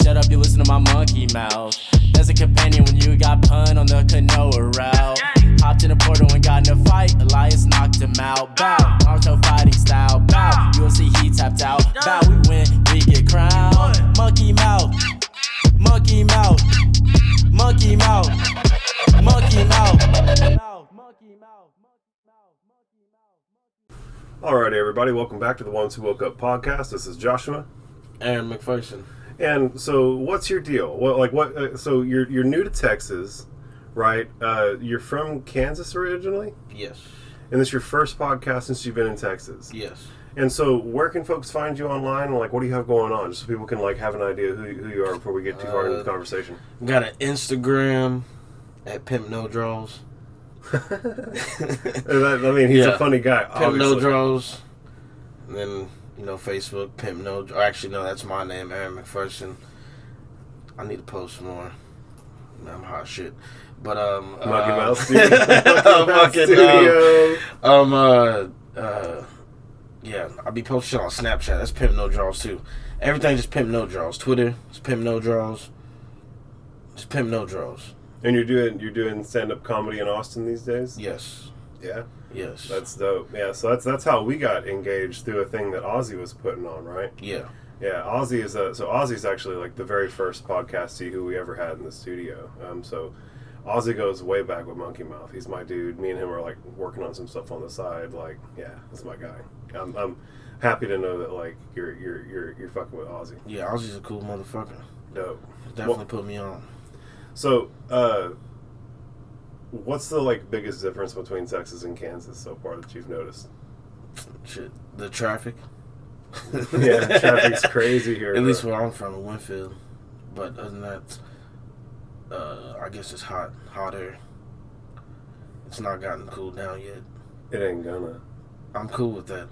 shut up, you listen to my monkey mouth. There's a companion when you got pun on the canoa route. Hopped in a portal and got in a fight, Elias knocked him out. Bow, Naruto fighting style. Bow, UFC he tapped out. Bow, we win, we get crowned. Monkey mouth, monkey mouth, monkey mouth, monkey mouth. Alright everybody, welcome back to the Ones Who Woke Up podcast. This is Joshua. Aaron McPherson. And so what's your deal? So you're new to Texas, right? You're from Kansas originally? Yes. And this is your first podcast since you've been in Texas? Yes. And so where can folks find you online? And what do you have going on? Just so people can have an idea who you are before we get too far into the conversation. Got an Instagram at Pimp No Draws. He's a funny guy. Pimp No Draws. And then, Facebook, Pimp No. Actually, no, that's my name, Aaron McPherson. I need to post more. I'm hot shit. But, Monkey Mouse Studio. Yeah, I'll be posting shit on Snapchat. That's Pimp No Draws, too. Everything just Pimp No Draws. Twitter, it's Pimp No Draws. It's Pimp No Draws. And you're doing stand-up comedy in Austin these days? Yes. Yeah? Yes. That's dope. Yeah, so that's how we got engaged through a thing that Ozzy was putting on, right? Yeah. Yeah, Ozzy's actually the very first podcastee who we ever had in the studio. So Ozzy goes way back with Monkey Mouth. He's my dude. Me and him are working on some stuff on the side. That's my guy. I'm happy to know that you're fucking with Ozzy. Yeah, Ozzy's a cool motherfucker. Dope. Definitely put me on. So, what's the biggest difference between Texas and Kansas so far that you've noticed? Shit, the traffic. Yeah, traffic's crazy here. At least where I'm from, in Winfield. But other than that, I guess it's hotter. It's not gotten cooled down yet. It ain't gonna. I'm cool with that.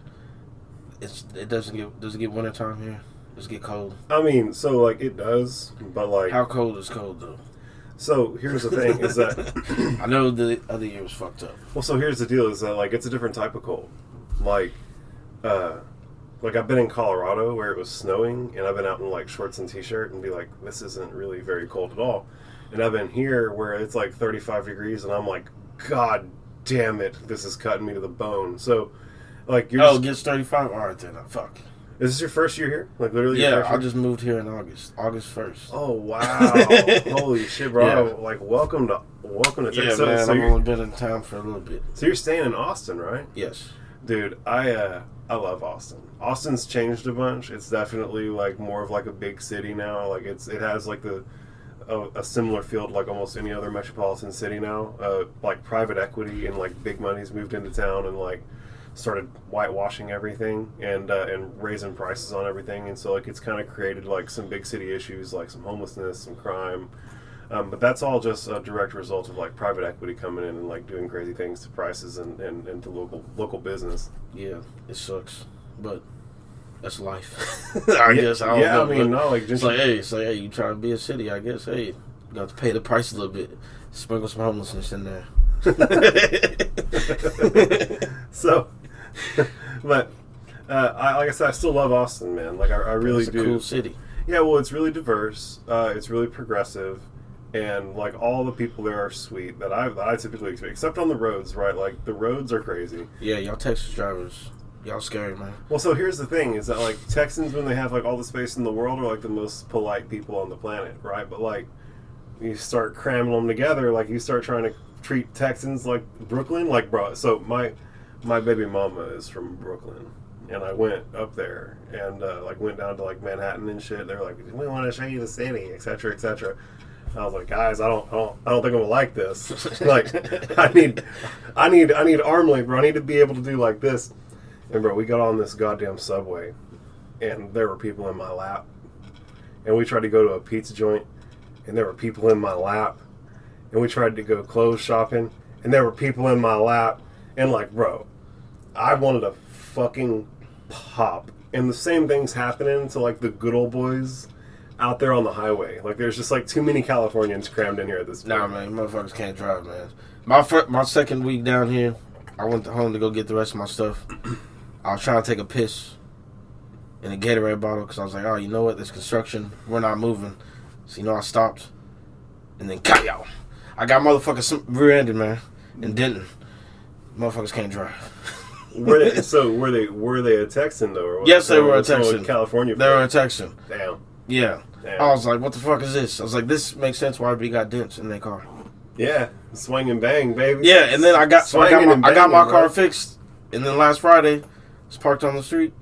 Does it get wintertime here? Does it get cold? I mean, so it does, but how cold is cold though? So here's the thing: is that I know the other year was fucked up. Well, so here's the deal: is that it's a different type of cold. I've been in Colorado where it was snowing, and I've been out in shorts and t-shirt and be like, this isn't really very cold at all. And I've been here where it's 35 degrees, and I'm like, God damn it, this is cutting me to the bone. So, it gets 35. All right, then. Fuck. Is this your first year here? Literally? Yeah, I just moved here in August 1st. Oh wow! Holy shit, bro! Yeah. Welcome to Texas. Yeah, man. I've only been in town for a little bit. So you're staying in Austin, right? Yes. Dude, I love Austin. Austin's changed a bunch. It's definitely more of a big city now. It has a similar feel to almost any other metropolitan city now. Private equity and big money's moved into town and started whitewashing everything and raising prices on everything, and so it's kind of created some big city issues some homelessness, some crime, but that's all just a direct result of private equity coming in and doing crazy things to prices and to local business. Yeah, it sucks, but that's life. I guess I don't know. I mean, no, hey, you try to be a city, I guess. Hey, you got to pay the price a little bit. Sprinkle some homelessness in there. So, but like I said, I still love Austin, man. I really do. It's a cool city. Yeah, well, it's really diverse. It's really progressive, and all the people there are sweet that I typically expect, except on the roads, right? The roads are crazy. Yeah, y'all Texas drivers, y'all scary, man. Well, so here's the thing: is that Texans, when they have all the space in the world, are the most polite people on the planet, right? But you start cramming them together, you start trying to treat Texans like Brooklyn, bro. So my baby mama is from Brooklyn, and I went up there and went down to Manhattan and shit. They're like, we want to show you the city, etc., etc. I was like, guys, I don't think I'm gonna like this. I need arm labor. I need to be able to do this. And bro, we got on this goddamn subway, and there were people in my lap. And we tried to go to a pizza joint, and there were people in my lap. And we tried to go clothes shopping, and there were people in my lap. And bro, I wanted to fucking pop. And the same thing's happening to the good old boys out there on the highway. There's just too many Californians crammed in here at this point. Nah, man, motherfuckers can't drive, man. My second week down here, I went home to go get the rest of my stuff. I was trying to take a piss. in a Gatorade bottle because I was like, oh, you know what? There's construction. We're not moving. So, I stopped. And then, kayow. I got motherfuckers rear-ended, man. And didn't. Motherfuckers can't drive. Were they a Texan, though? Or what? Yes, they were a Texan. California. They were a Texan. Damn. Yeah. Damn. I was like, what the fuck is this? I was like, this makes sense why everybody got dents in their car. Yeah. Swing and bang, baby. Yeah, and then I got my car fixed. And then last Friday, was parked on the street.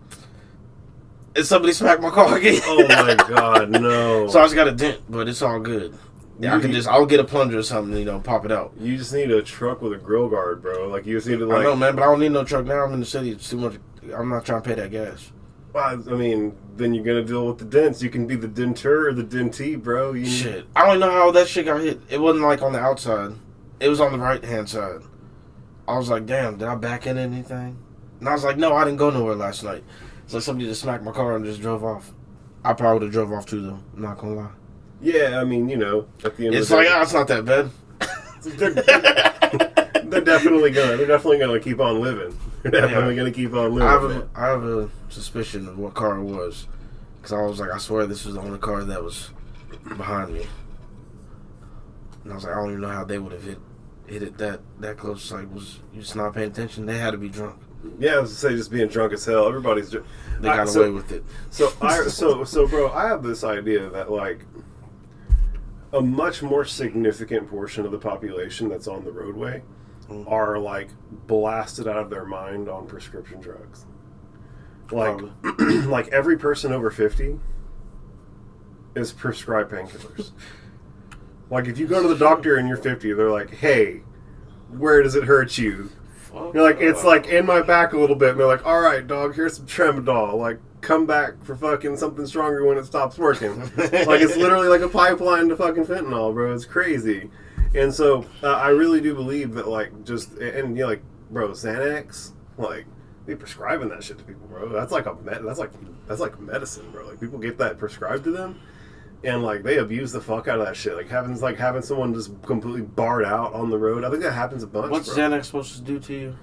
And somebody smacked my car again. Oh my god, no. So I just got a dent, but it's all good. Yeah, I'll get a plunger or something, pop it out. You just need a truck with a grill guard, bro. Like, you just need to, like... I know, man, but I don't need no truck now. I'm in the city. It's too much. I'm not trying to pay that gas. I mean, then you're going to deal with the dents. You can be the denter or the dentee, bro. Shit. I don't know how that shit got hit. It wasn't, like, on the outside. It was on the right-hand side. I was like, damn, did I back in anything? And I was like, no, I didn't go nowhere last night. It's like somebody just smacked my car and just drove off. I probably would have drove off, too, though. I'm not going to lie. Yeah, I mean, at the end it's of the day... day... it's not that bad. They're definitely gonna keep on living. They're definitely gonna keep on living. I have a suspicion of what car it was, because I was like, I swear this was the only car that was behind me, and I was like, I don't even know how they would have hit it that close. Like, was you just not paying attention? They had to be drunk. Yeah, I was to say, just being drunk as hell. Everybody's they got away with it. So bro, I have this idea that, like, a much more significant portion of the population that's on the roadway are, like, blasted out of their mind on prescription drugs. Like, like every person over 50 is prescribed painkillers. Like, if you go to the doctor and you're 50, they're like, hey, where does it hurt you? You're like, it's like in my back a little bit. And they're like, all right, dog, here's some Tramadol. Like, come back for fucking something stronger when it stops working. Like, it's literally like a pipeline to fucking fentanyl, bro. It's crazy. And so I really do believe that, like, like, bro, Xanax, like, be prescribing that shit to people, bro. That's like that's like medicine, bro. Like, people get that prescribed to them, and, like, they abuse the fuck out of that shit. Like, having someone just completely barred out on the road. I think that happens a bunch. What's Xanax supposed to do to you?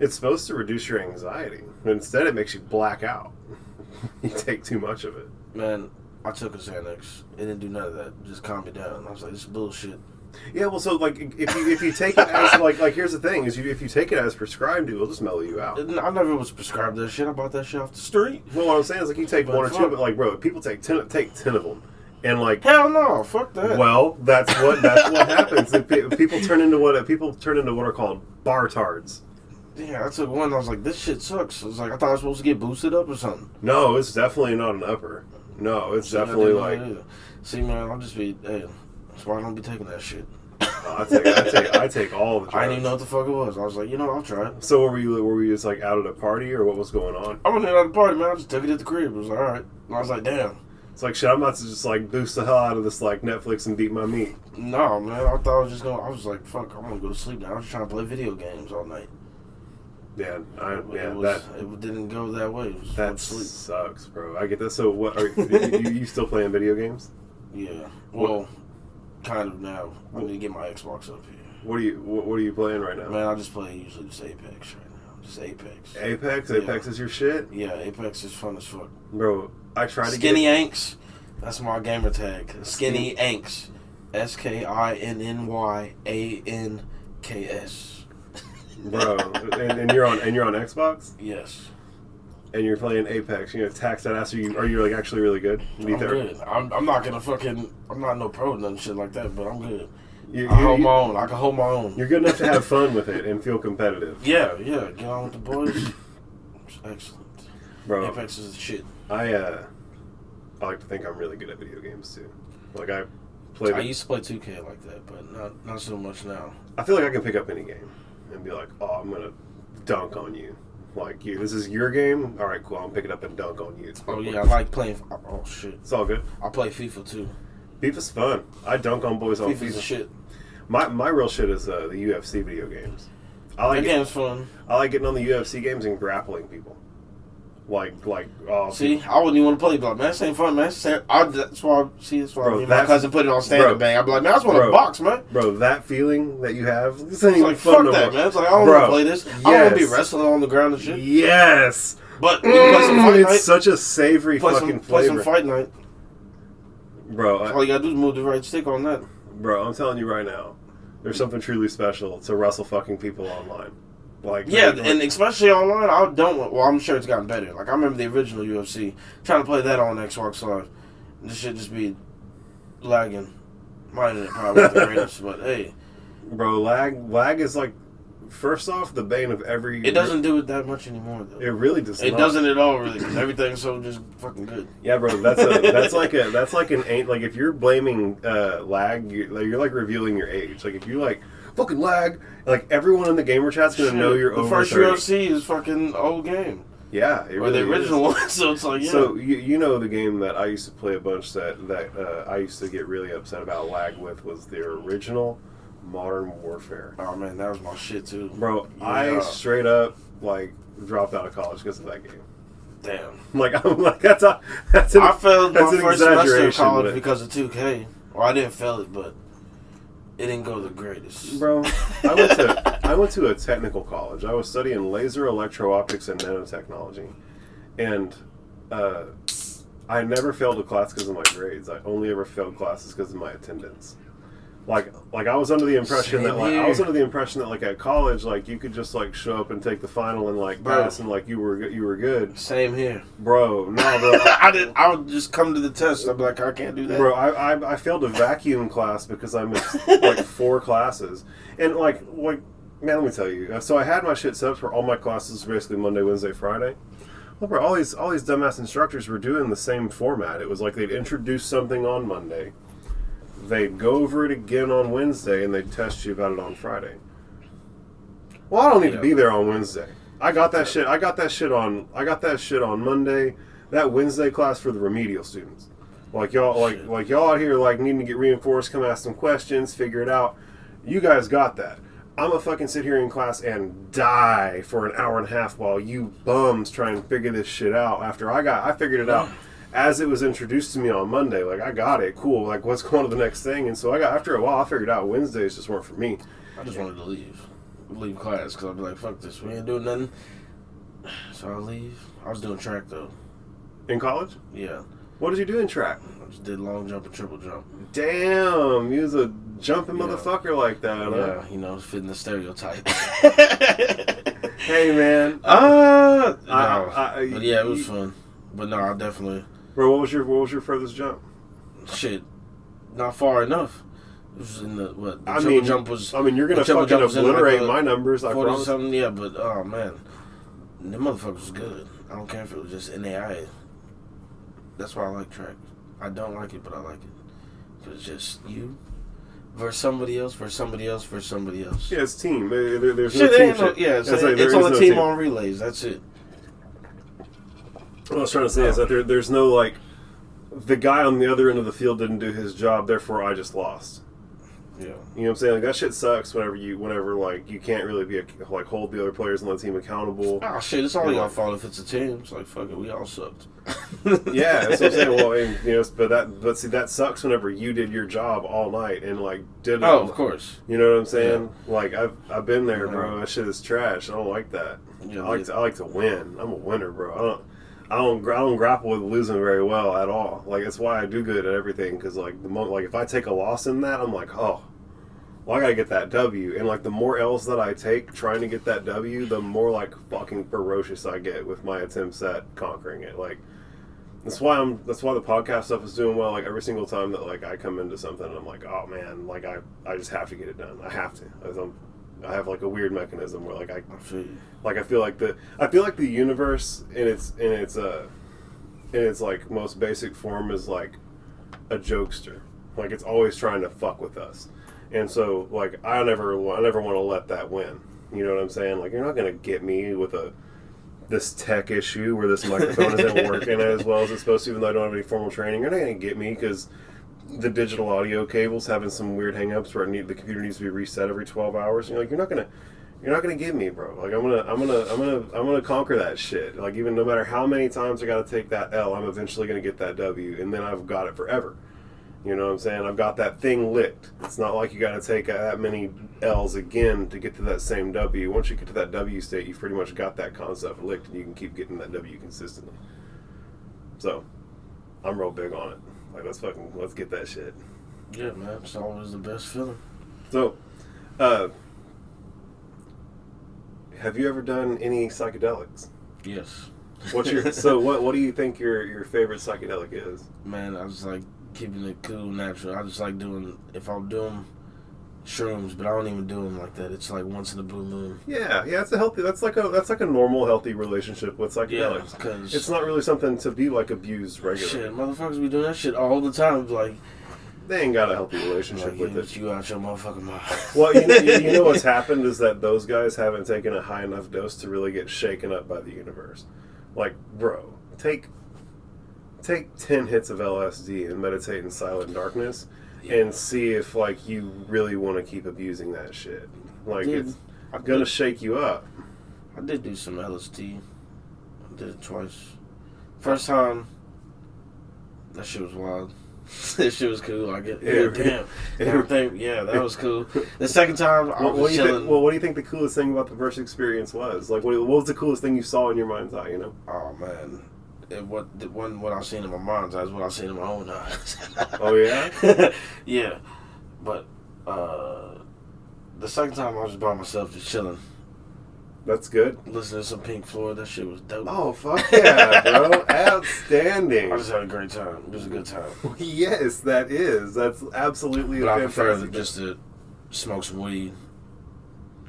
It's supposed to reduce your anxiety. But instead, it makes you black out. You take too much of it. Man, I took a Xanax. It didn't do none of that. It just calmed me down. I was like, this is bullshit. Yeah, well, so, like, if you take it as, like here's the thing, is if you take it as prescribed, it will just mellow you out. I never was prescribed that shit. I bought that shit off the street. Well, what I'm saying is, like, you take one or two, but, like, bro, people take 10 of them. And, like, hell no, fuck that. Well, that's what happens. People turn into what are called bar-tards. Yeah, I took one. I was like, this shit sucks. I was like, I thought I was supposed to get boosted up or something. No, it's definitely not an upper. No, it's definitely like. See, man, I'll just be. Hey, that's why I don't be taking that shit. I take all the drugs. I didn't even know what the fuck it was. I was like, I'll try it. So were you just, like, out at a party, or what was going on? I wasn't at a party, man. I just took it at the crib. It was like, all right. And I was like, damn. It's like, shit, I'm about to just, like, boost the hell out of this, like, Netflix and beat my meat. No, man. I thought I was just going. I was like, fuck, I'm gonna go to sleep now. I was just trying to play video games all night. Yeah, it didn't go that way. It was that sleep. Sucks, bro. I get that. So, what are you still playing video games? Yeah, well, kind of now. I need to get my Xbox up here. What are you playing right now? Man, I just play usually just Apex right now. Just Apex. Apex? Yeah. Apex is your shit? Yeah, Apex is fun as fuck. Bro, I tried to Skinny Anks. That's my gamer tag. Skinny Anks. SKINNYANKS. Bro, and you're on Xbox? Yes. And you're playing Apex. Tax that ass. Are you like actually really good? I'm good. I'm not gonna fucking. I'm not no pro nothing shit like that, but I'm good. I hold my own. I can hold my own. You're good enough to have fun with it and feel competitive. Yeah. Get on with the boys. It's excellent. Bro, Apex is the shit. I like to think I'm really good at video games too. Like, I used to play 2K like that, but not so much now. I feel like I can pick up any game and be like, oh, I'm gonna dunk on you. Like, this is your game? All right, cool. I'm picking up and dunk on you. Oh, yeah, I like playing. Oh, shit. It's all good. I play FIFA, too. FIFA's fun. I dunk on boys on FIFA. FIFA's shit. My real shit is the UFC video games. That game's fun. I like getting on the UFC games and grappling people. See, I wouldn't even want to play, but, man, this ain't fun, man. That's why bro, my cousin put it on standard bang. I'd be like, man, I just want to box, man. Bro, that feeling that you have, this ain't like, even fun fuck no that, more. Man. It's like, I don't want to play this. I don't want to be wrestling on the ground and shit. Yes. But we can play some fight night. It's such a savory fucking Play flavor. some fight night. Bro, All you gotta do is move the right stick on that. bro, I'm telling you right now, there's something truly special to wrestle fucking people online. Like Yeah, and especially online, I'm sure it's gotten better. Like, I remember the original UFC, trying to play that on Xbox Live. This shit just be lagging. My internet probably not the greatest, but hey. Bro, lag is like, first off, the bane of every... It doesn't do it that much anymore, though. It really does not. It doesn't at all, really, because everything's so just fucking good. Yeah, bro, that's like if you're blaming lag, you're like revealing your age. Like, if you like fucking lag, like everyone in the gamer chat's gonna know you're over 30. The first UFC is fucking old game. Yeah, it or really the original one, so it's like, yeah. So you know the game that I used to play a bunch that I used to get really upset about lag with was the original Modern Warfare. Oh man, that was my shit too. Bro, Yeah. I straight up like dropped out of college because of that game. Damn. Like I'm like that's an I failed my first semester of exaggeration, college but- because of 2K. Well, I didn't fail it, but it didn't go the greatest. Bro, I went to a technical college. I was studying laser, electro-optics, and nanotechnology. And I never failed a class because of my grades. I only ever failed classes because of my attendance. Like I was under the impression that at college, like you could just like show up and take the final and like pass and like you were good. Same here, bro. No, bro. I would just come to the test. I'd be like, I can't do that, bro. I failed a vacuum class because I missed like 4 classes, and like man, let me tell you. So I had my shit set up for all my classes basically Monday, Wednesday, Friday. Well, bro, all these dumbass instructors were doing the same format. It was like they'd introduce something on Monday. They'd go over it again on Wednesday, and they'd test you about it on Friday. Well, I don't need to be there on Wednesday. I got that shit on Monday. That Wednesday class for the remedial students. Like y'all out here like needing to get reinforced, come ask some questions, figure it out. You guys got that. I'm gonna fucking sit here in class and die for an hour and a half while you bums try and figure this shit out after I figured it out. As it was introduced to me on Monday, like I got it, cool. Like what's going to the next thing? And so after a while, I figured out Wednesdays just weren't for me. I just wanted to leave class because I'd be like, fuck this, we ain't doing nothing. So I leave. I was doing track though. In college? Yeah. What did you do in track? I just did long jump and triple jump. Damn, you was a jumping motherfucker like that, huh? Yeah, fitting the stereotype. Hey man. But But yeah, it was fun. But no, I definitely. Bro, what was your furthest jump? Shit, not far enough. It was in the what? The I triple mean, jump was. You're gonna fucking obliterate my numbers. I promise. Something, yeah, but oh man, the motherfucker was good. I don't care if it was just NAI. That's why I like track. I don't like it, but I like it. Cause it's just you versus somebody else, versus somebody else, versus somebody else. Yeah, it's team. There's Shit, no team. it's on the team on relays. That's it. What I was trying to say is that there's no like the guy on the other end of the field didn't do his job, therefore I just lost. Yeah. You know what I'm saying? Like, that shit sucks whenever like you can't really be like hold the other players and the team accountable. Oh shit, it's all your fault if it's a team. It's like fuck it, we all sucked. Yeah, that's what I'm saying. Well, and, but see that sucks whenever you did your job all night and like did. Oh, of course. You know what I'm saying? Yeah. Like I've been there, bro. That shit is trash. I don't like that. Yeah, I like to win. I'm a winner, bro. I don't grapple with losing very well at all. Like that's why I do good at everything. Because like if I take a loss in that, I'm like, oh, well I gotta get that W. And like the more L's that I take trying to get that W, the more like fucking ferocious I get with my attempts at conquering it. Like that's why the podcast stuff is doing well. Like every single time that like I come into something, I'm like, oh man, like I just have to get it done. I have to. I have like a weird mechanism where like I feel like the universe in its like most basic form is like a jokester. Like it's always trying to fuck with us. And so like I never want to let that win. You know what I'm saying? Like you're not going to get me with this tech issue where this microphone isn't working as well as it's supposed to, even though I don't have any formal training. You're not going to get me because the digital audio cable's having some weird hangups where the computer needs to be reset every 12 hours. You're like, you're not gonna get me, bro. Like I'm gonna conquer that shit. Like even no matter how many times I gotta take that L, I'm eventually gonna get that W, and then I've got it forever. You know what I'm saying? I've got that thing licked. It's not like you got to take that many L's again to get to that same W. Once you get to that W state, you've pretty much got that concept licked, and you can keep getting that W consistently. So, I'm real big on it. Like, let's get that shit. Yeah, man. It's always the best feeling. So, have you ever done any psychedelics? Yes. What do you think your favorite psychedelic is? Man, I just like keeping it cool, natural. I just like doing, if I'm doing shrooms, but I don't even do them like that. It's like once in a blue moon. Yeah, that's like a normal healthy relationship with psychedelics. Yeah, because it's not really something to be like abused regularly. Shit, motherfuckers be doing that shit all the time. Like, they ain't got a healthy relationship like, with it. You out your motherfucking mind. Well, you know what's happened is that those guys haven't taken a high enough dose to really get shaken up by the universe. Like, bro, take 10 hits of LSD and meditate in silent darkness, and see if like you really want to keep abusing that shit. Like, it's gonna shake you up. I did do some LSD. I did it twice. First time, that shit was wild. That shit was cool. I get damn. That was cool. The second time, I was chilling. What do you think the coolest thing about the first experience was? Like, what was the coolest thing you saw in your mind's eye? You know? Oh man, what I seen in my mind's eye is what I seen in my own eyes. Oh yeah. Yeah, but the second time I was by myself, just chilling. That's good. Listening to some Pink Floyd, that shit was dope. Oh, fuck yeah, bro. Outstanding. I just had a great time. It was a good time. Yes, that is. That's absolutely but a I fantastic prefer just to smoke some weed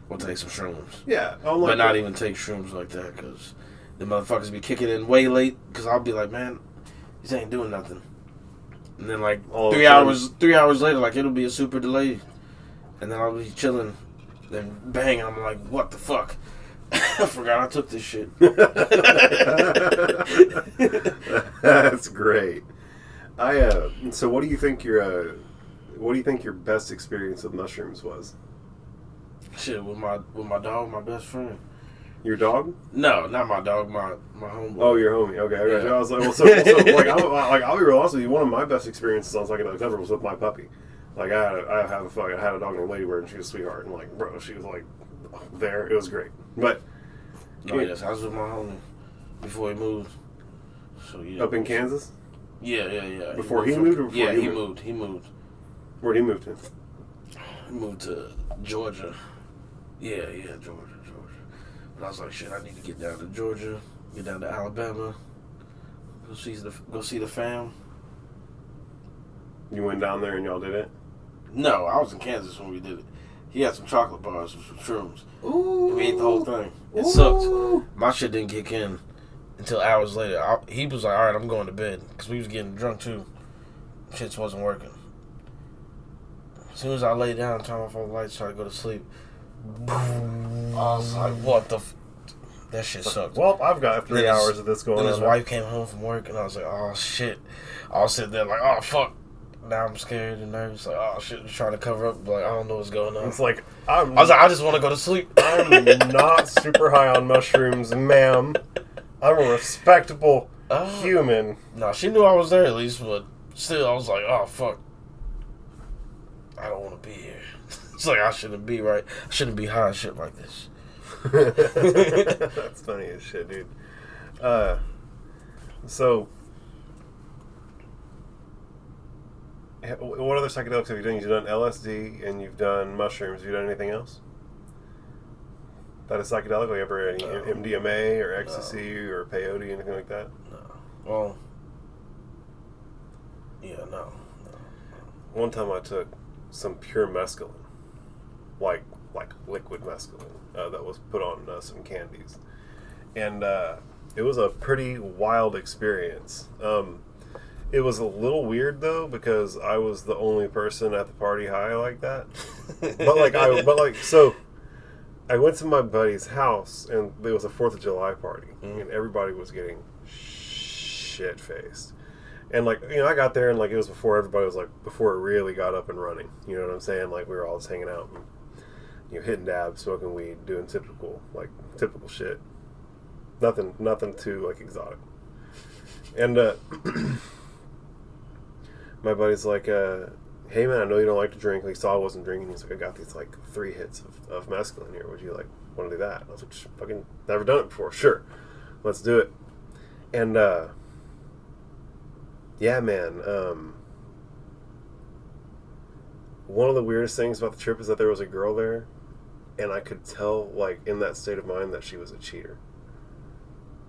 or take some shrooms. Yeah. But not even take shrooms like that, because the motherfuckers be kicking in way late, because I'll be like, man, these ain't doing nothing. And then like 3 hours later, like it'll be a super delay. And then I'll be chilling. Then bang, I'm like, what the fuck? I forgot I took this shit. That's great. So what do you think your best experience with mushrooms was? Shit, with my dog, my best friend. Your dog? No, not my dog, my homeboy. Oh, your homie. Okay, I got you. I was like, well, so like, I'll be real honest with you. One of my best experiences on psychedelics ever was with my puppy. Like, I had a dog named Ladybird, and she was a sweetheart. And like, bro, she was like, there. It was great. But yes, I was with my homie before he moved. So yeah. Up in Kansas? Yeah. Before he moved, or before yeah, he moved? He moved. Where'd he move to? He moved to Georgia. Yeah, Georgia. But I was like, shit, I need to get down to Georgia, get down to Alabama, go see the fam. You went down there and y'all did it? No, I was in Kansas when we did it. He had some chocolate bars with some shrooms. Ooh. And we ate the whole thing. It sucked. My shit didn't kick in until hours later. He was like, all right, I'm going to bed. Because we was getting drunk, too. Shit wasn't working. As soon as I lay down and turned off all the lights, tried to go to sleep, I was like, what the that shit sucked. Well, I've got 3 hours of this going on. Then his wife came home from work, and I was like, oh, shit. I was sitting there like, oh, fuck. Now I'm scared and nervous. Like, oh, shit. Just trying to cover up. Like, I don't know what's going on. It's like, I was like, I just want to go to sleep. I'm not super high on mushrooms, ma'am. I'm a respectable human. No, she knew I was there at least, but still, I was like, oh, fuck. I don't want to be here. It's like, I shouldn't be right. I shouldn't be high and shit like this. That's funny as shit, dude. So, what other psychedelics have you done? You've done LSD and you've done mushrooms. Have you done anything else? That is psychedelic? Have you ever any MDMA or ecstasy or peyote, anything like that? No. Well, yeah, no. One time I took some pure mescaline, like liquid mescaline, that was put on some candies, and it was a pretty wild experience. It was a little weird though, because I was the only person at the party high like that. So I went to my buddy's house, and it was a 4th of July party, and everybody was getting shit faced. And like, you know, I got there and like it was before everybody was like, before it really got up and running. You know what I'm saying? Like we were all just hanging out and, you know, hitting dabs, smoking weed, doing typical shit. Nothing too like exotic. And my buddy's like, hey man, I know you don't like to drink. He saw I wasn't drinking. He's like, I got these like 3 hits of mescaline here. Would you like want to do that? I was like, fucking never done it before. Sure, let's do it. And yeah, man. One of the weirdest things about the trip is that there was a girl there, and I could tell, like, in that state of mind, that she was a cheater.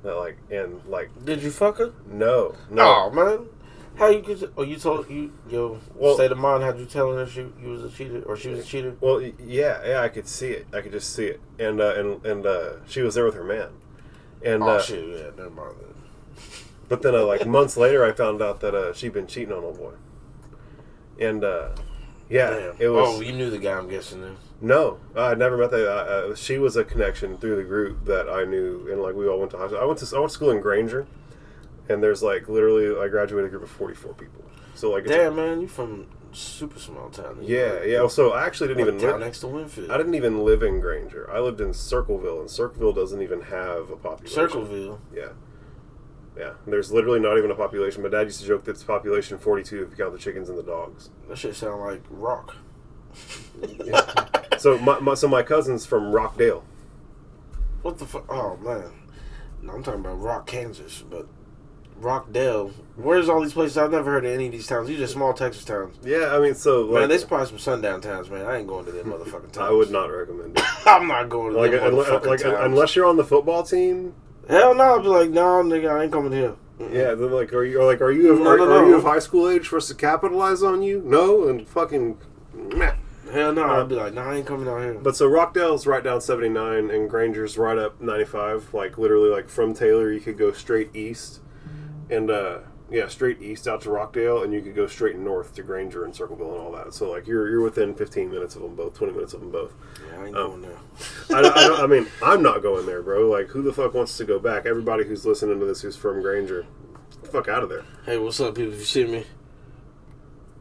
That, like, and like. Did you fuck her? No. Oh man, how you could? Oh, you told you your state of mind. How'd you tell her that you was a cheater or she was a cheater? Well, yeah, I could see it. I could just see it, and she was there with her man, and shit, yeah, never mind that. But then, like months later, I found out that she'd been cheating on old boy, and yeah, damn. It was. Oh, you knew the guy, I'm guessing then. No, I never met that. She was a connection through the group that I knew, and like we all went to high school. I went to school in Granger, and there's like literally I graduated a group of 44 people. So like, damn man, you from super small town. Yeah. So I actually didn't even live next to Winfield. I didn't even live in Granger. I lived in Circleville, and Circleville doesn't even have a population. Circleville. Yeah. There's literally not even a population. My dad used to joke that it's population 42 if you count the chickens and the dogs. That shit sound like rock. Yeah. So my cousin's from Rockdale. What the fuck? Oh man, no, I'm talking about Rock, Kansas, but Rockdale. Where's all these places? I've never heard of any of these towns. These are small Texas towns. Yeah, I mean, so like, man, there's probably some sundown towns, man. I ain't going to them motherfucking towns. I would not recommend it. I'm not going to them motherfucking towns. Unless you're on the football team. Hell no! I'd be like, no, nigga, I ain't coming here. Mm-mm. Yeah, then like, are you of high school age for us to capitalize on you? No, and fucking. Meh. Hell no! I'd be like, no, I ain't coming out here. But so Rockdale's right down 79, and Granger's right up 95. Like literally, like from Taylor, you could go straight east, and straight east out to Rockdale, and you could go straight north to Granger and Circleville and all that. So like you're within 15 minutes of them both, 20 minutes of them both. Yeah, I ain't going there. I mean, I'm not going there, bro. Like, who the fuck wants to go back? Everybody who's listening to this who's from Granger, get the fuck out of there. Hey, what's up, people? If you see me,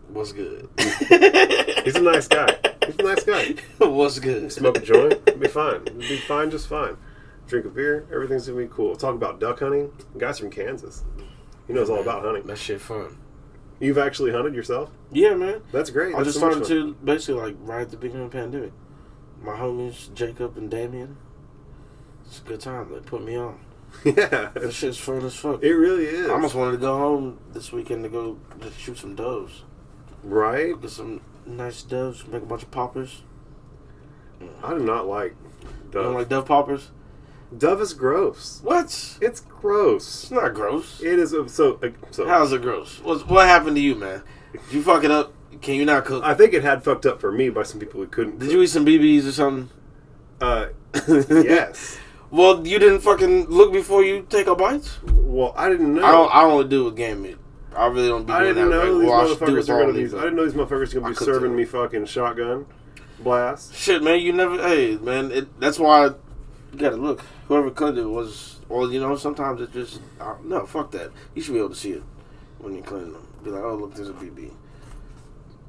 what's good? He's a nice guy. He's a nice guy. What's good? Smoke a joint, it'll be fine. It'll be fine, just fine. Drink a beer, everything's gonna be cool. Talk about duck hunting. The guy's from Kansas. He knows all about hunting. That shit fun. You've actually hunted yourself? Yeah, man. That's great. I just started to basically like right at the beginning of the pandemic. My homies Jacob and Damien. It's a good time. They put me on. Yeah, that shit's fun as fuck. It really is. I almost wanted to go home this weekend to go just shoot some doves. Right? Get some nice doves. Make a bunch of poppers. I do not like dove. You don't like dove poppers? Dove is gross. What? It's gross. It's not gross. It is so. How's it gross? What happened to you, man? Did you fuck it up? Can you not cook? I think it had fucked up for me by some people who couldn't. Did you eat some BBs or something? Yes. Well, you didn't fucking look before you take a bite? Well, I didn't know. I don't do with game meat. I really don't be doing that. I didn't know these motherfuckers are gonna be serving me fucking shotgun blast. Shit, man, you never. Hey, man, that's why you gotta look. Whoever cooked it was. Well, you know, sometimes it just. No, fuck that. You should be able to see it when you're cleaning them. Be like, oh, look, there's a BB.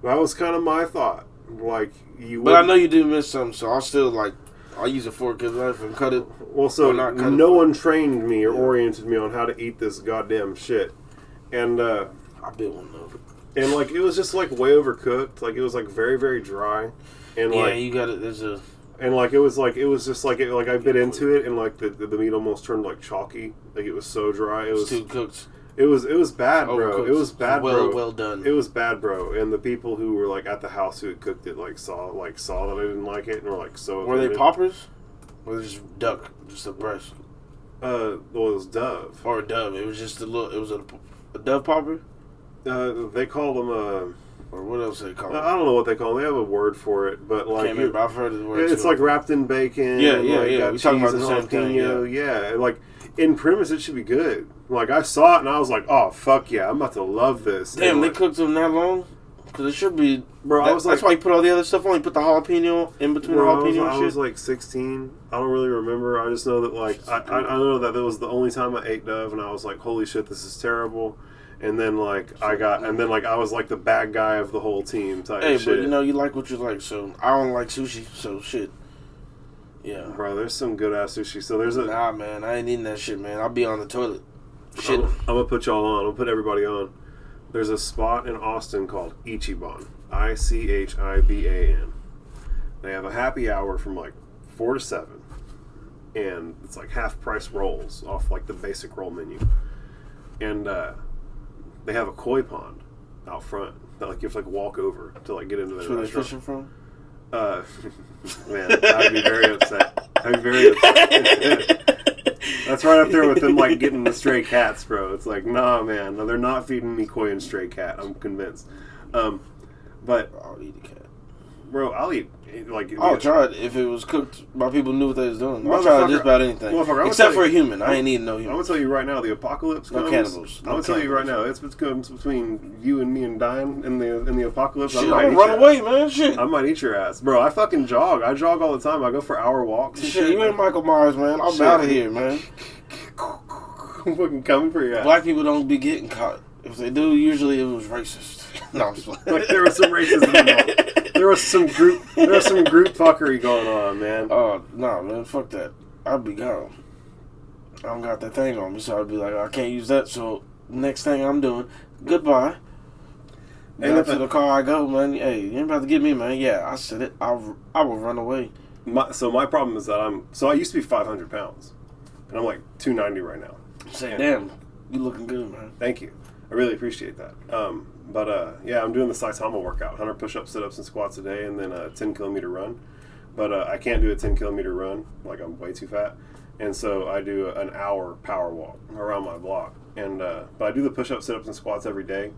That was kind of my thought. Like you. But I know you do miss something, so I'll still like. I'll use a fork and knife and cut it. Well, so no one trained me or oriented me on how to eat this goddamn shit, and I bit one though. And like it was just like way overcooked. Like it was like very very dry, and yeah, like you got it. There's a. And like it was just like I bit into it and like the meat almost turned like chalky. Like it was so dry. It was too cooked. It was bad, bro. Overcooked. It was bad, bro. Well done. It was bad, bro. And the people who were like at the house who had cooked it like saw that I didn't like it and were like so. Were they poppers? Or was it just duck, just a breast? Well, it was dove. Or a dove. It was just a little. It was a dove popper. They call them. Or what else they call it? I don't know what they call them. They have a word for it, but like can't remember. I've heard of the word. It's like wrapped in bacon. Yeah. We talking about the same thing. Yeah, like in premise, it should be good. Like I saw it and I was like, oh fuck yeah, I'm about to love this. Damn, and they like, cooked them that long? Because it should be. Bro, I was like, that's why you put all the other stuff on. You put the jalapeno in between the jalapeno. I was like 16. I don't really remember. I just know that like I know that was the only time I ate dove, and I was like, holy shit, this is terrible. And then like I was like the bad guy of the whole team type shit. But you know you like what you like, so I don't like sushi, so shit. Yeah, bro, there's some good ass sushi. So there's a nah, man, I ain't eating that shit, man. I'll be on the toilet. Shit, I'm gonna put y'all on. I'm gonna put everybody on. There's a spot in Austin called Ichiban. Ichiban. They have a happy hour from like 4 to 7. And it's like half price rolls off like the basic roll menu. And they have a koi pond out front that like you have to like walk over to like get into the restaurant. Where they fishing from? Man, I'd be very upset. That's right up there with them like getting the stray cats, bro. It's like, nah, man, no, they're not feeding me koi and stray cat. I'm convinced. But I'll eat a cat. Bro, I'll eat like. I'll try it if it was cooked by people who knew what they was doing. I'll try just about anything, except for a human. I ain't eating no human. I'm gonna tell you right now, the apocalypse comes. No cannibals. I'm gonna tell you right now, it's comes between you and me and dying in the apocalypse. Shit, I'm gonna run away, man. Shit, I might eat your ass, bro. I fucking jog. I jog all the time. I go for hour walks. Shit, you ain't Michael Myers, man. I'm out of here, man. I'm fucking coming for your ass. Black people don't be getting caught. If they do, usually it was racist. No, I'm just playing. Like there was some racism involved. There was some group fuckery going on, man. Oh, no, man, fuck that. I'd be gone. I don't got that thing on me, so I'd be like, I can't use that, so next thing I'm doing, goodbye. And up to the car I go, man. Hey, you ain't about to get me, man. Yeah, I said it. I will run away. So my problem is that I used to be 500 pounds, and I'm like 290 right now. Say, damn, you looking good, man. Thank you. I really appreciate that. Yeah, I'm doing the Saitama workout, 100 push-ups, sit-ups, and squats a day, and then a 10-kilometer run. But I can't do a 10-kilometer run, like I'm way too fat. And so I do an hour power walk around my block. And but I do the push-ups, sit-ups, and squats every day.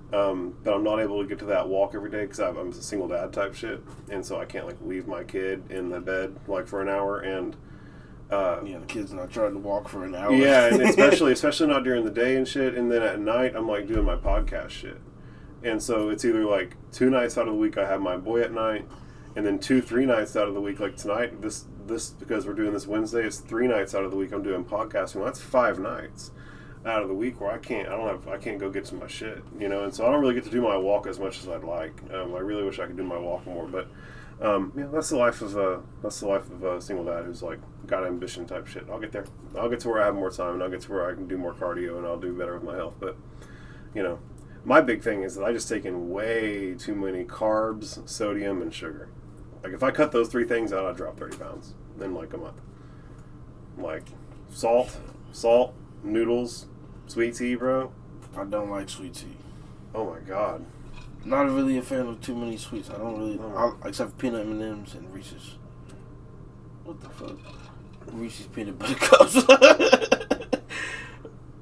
But I'm not able to get to that walk every day because I'm a single dad type shit. And so I can't like leave my kid in the bed like for an hour. And the kid's not trying to walk for an hour. Yeah, and especially not during the day and shit. And then at night, I'm like doing my podcast shit. And so it's either like 2 nights out of the week I have my boy at night, and then 3 nights out of the week, like tonight, this because we're doing this Wednesday, it's 3 nights out of the week I'm doing podcasting. Well, that's 5 nights out of the week where I can't go get to my shit, you know. And so I don't really get to do my walk as much as I'd like. I really wish I could do my walk more, but that's the life of a single dad who's like got ambition type shit. I'll get there. I'll get to where I have more time, and I'll get to where I can do more cardio, and I'll do better with my health. But you know, my big thing is that I just take in way too many carbs, sodium, and sugar. Like if I cut those 3 things out, I'd drop 30 pounds in like a month. Like salt, noodles, sweet tea, bro. I don't like sweet tea. Oh my god. Not really a fan of too many sweets. I don't really, except for peanut M&Ms and Reese's. What the fuck? Reese's peanut butter cups.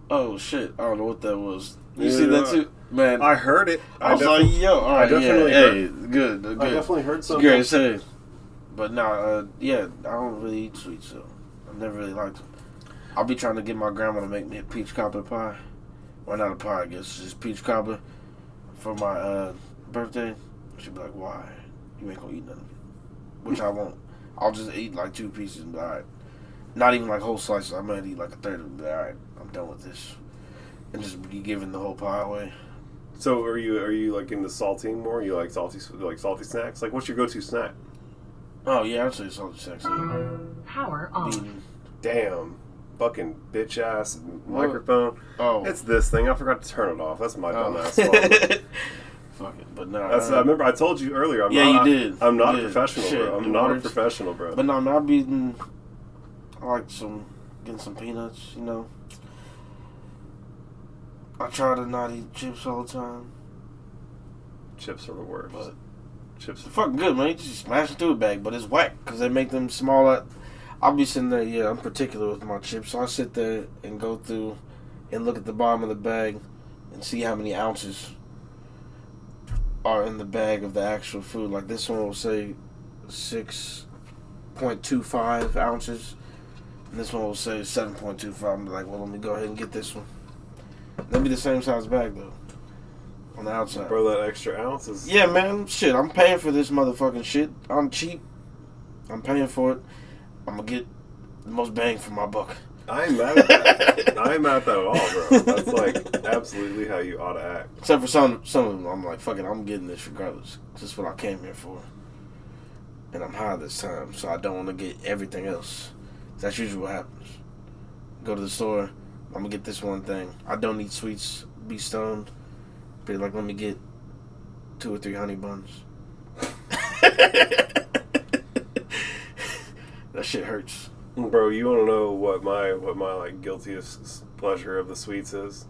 Oh shit! I don't know what that was. You see that too, man? I heard it. I was like, yo, all right, I definitely heard. Good. I definitely heard something. Great say, but I don't really eat sweets, so I've never really liked them. I'll be trying to get my grandma to make me a peach cobbler pie. Well, not a pie, I guess, just peach cobbler for my birthday. She'd be like, "Why? You ain't gonna eat none of it," which I won't. I'll just eat like 2 pieces and be all right. Not even like whole slices. I might eat like a third and be all right. I'm done with this, and just be giving the whole pie away. So are you like into salting more? You like salty snacks? Like what's your go-to snack? Oh yeah, I'd say salty snacks. Power on. Damn, fucking bitch ass microphone. Oh, it's this thing. I forgot to turn it off. That's my dumb ass fault. Fuck it, but no. I remember I told you earlier. You did. I'm not a professional, bro. I'm not a professional, bro. But no, I've been. I like getting some peanuts, you know. I try to not eat chips all the time. Chips are the worst. But chips are fucking good, man. You just smash it through a bag, but it's whack because they make them smaller. I'll be sitting there, I'm particular with my chips. So I sit there and go through and look at the bottom of the bag and see how many ounces are in the bag of the actual food. Like this one will say 6.25 ounces. And this one will say 7.25. I'm like, well, let me go ahead and get this one. That'll be the same size bag, though. On the outside. Bro, that extra ounce is... Yeah, man. Shit, I'm paying for this motherfucking shit. I'm cheap. I'm paying for it. I'm going to get the most bang for my buck. I ain't mad at that. I ain't mad at that at all, bro. That's like absolutely how you ought to act. Except for some of them, I'm like, fuck it, I'm getting this regardless. This is what I came here for. And I'm high this time, so I don't want to get everything else. That's usually what happens. Go to the store, I'm going to get this one thing. I don't eat sweets, be stoned, Be like, let me get 2 or 3 honey buns. That shit hurts. Bro, you want to know what my like guiltiest pleasure of the sweets is?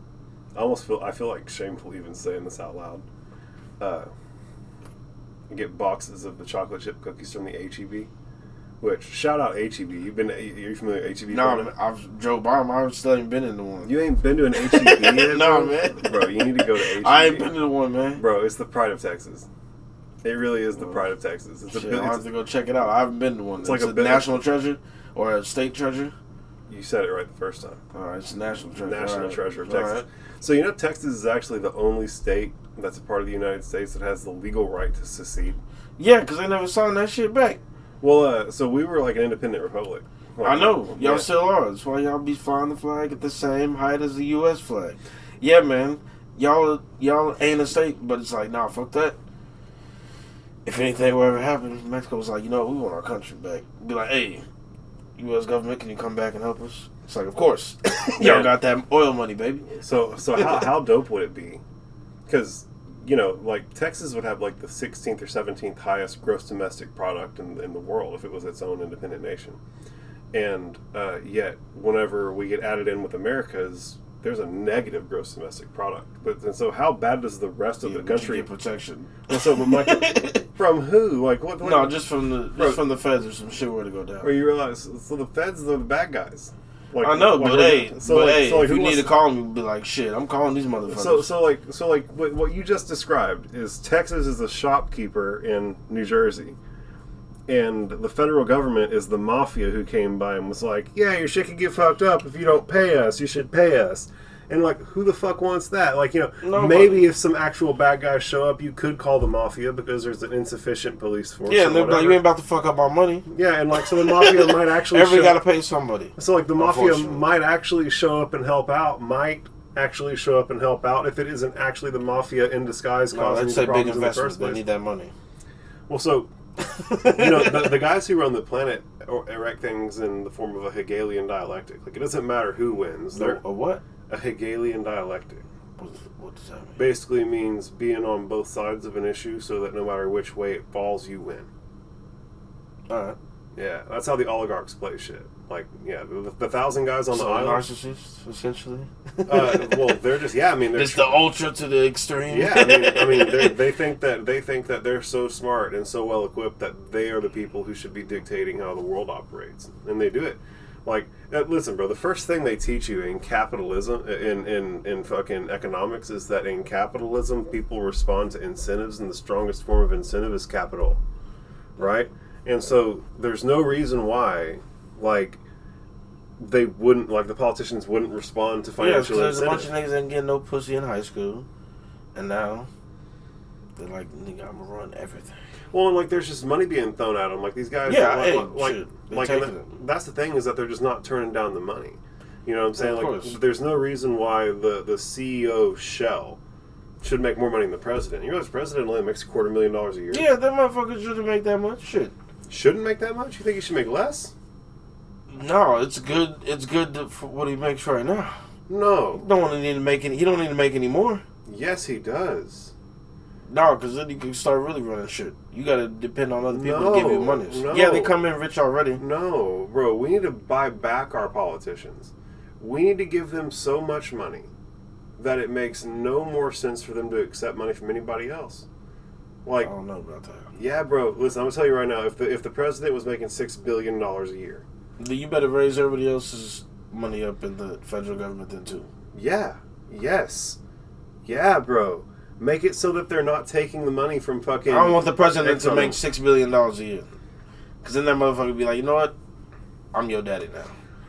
I feel like shameful even saying this out loud. You get boxes of the chocolate chip cookies from the HEB. Which, shout out HEB. Are you familiar with HEB? No, I've drove by them. I still ain't been in the one. You ain't been to an HEB yet? No, bro? man. Bro, you need to go to HEB. I ain't been to the one, man. Bro, it's the pride of Texas. It really is the pride of Texas. I'll have to go check it out. I haven't been to one. It's like a national treasure or a state treasure. You said it right the first time. All right, it's a national treasure. National treasure of Texas. Right. So you know Texas is actually the only state that's a part of the United States that has the legal right to secede? Yeah, because they never signed that shit back. Well, so we were like an independent republic. Like, I know. Y'all still are. That's why y'all be flying the flag at the same height as the U.S. flag. Yeah, man. Y'all ain't a state, but it's like, nah, fuck that. If anything will ever happen, Mexico was like, you know what, we want our country back. Be like, hey, U.S. government, can you come back and help us? It's like, of course. Y'all got that oil money, baby. So how dope would it be? Because, you know, like, Texas would have, like, the 16th or 17th highest gross domestic product in the world if it was its own independent nation. And yet, whenever we get added in with America's, there's a negative gross domestic product. And so how bad does the rest of the country get protection? And so, from who? Like what? No, just from the feds or some shit where to go down. Where you realize, so the feds are the bad guys. Like, I know, but hey, if you need to call me, be like, shit, I'm calling these motherfuckers. So what you just described is Texas is a shopkeeper in New Jersey, and the federal government is the mafia who came by and was like, yeah, your shit can get fucked up if you don't pay us. You should pay us. And like, who the fuck wants that? Like, you know, maybe if some actual bad guys show up, you could call the mafia because there's an insufficient police force. Yeah, and they're like, you ain't about to fuck up our money. Yeah, and like, so the mafia might actually. Got to pay somebody. So like, the mafia might actually show up and help out. If it isn't actually the mafia in disguise causing the problems in the first place. They need that money. Well, so you know, the guys who run the planet erect things in the form of a Hegelian dialectic. Like, it doesn't matter who wins. A what? A Hegelian dialectic. What does that mean? Basically means being on both sides of an issue so that no matter which way it falls, you win. Alright. Yeah, that's how the oligarchs play shit. Like, yeah, the 1,000 guys on the island. Narcissists, essentially. Well, they're just it's the ultra to the extreme. Yeah, I mean, they think that they're so smart and so well equipped that they are the people who should be dictating how the world operates, and they do it. Like, listen, bro, the first thing they teach you in capitalism, in fucking economics, is that in capitalism, people respond to incentives, and the strongest form of incentive is capital, right? And so there's no reason why, like, they wouldn't, like, the politicians wouldn't respond to financial there's incentive. a bunch of niggas that didn't get no pussy in high school, and now they're like, nigga, I'm gonna run everything. Well, and like, there's just money being thrown at them. Like, these guys, that's the thing, is that they're just not turning down the money. You know what I'm saying? Of like, course. There's no reason why the CEO shell should make more money than the president. You realize the president only makes $250,000 a year? Yeah, that motherfucker shouldn't make that much. Shit. Shouldn't make that much? You think he should make less? No, it's good. It's good for what he makes right now. No. He don't need to make any more. Yes, he does. No, because then you can start really running shit. You got to depend on other people to give you money. No. Yeah, they come in rich already. No, bro. We need to buy back our politicians. We need to give them so much money that it makes no more sense for them to accept money from anybody else. Like, I don't know about that. Yeah, bro. Listen, I'm gonna tell you right now. If the president was making $6 billion a year, you better raise everybody else's money up in the federal government then too. Yeah. Yes. Yeah, bro. Make it so that they're not taking the money from fucking. I don't want the president to make $6 billion a year, because then that motherfucker would be like, you know what? I'm your daddy now,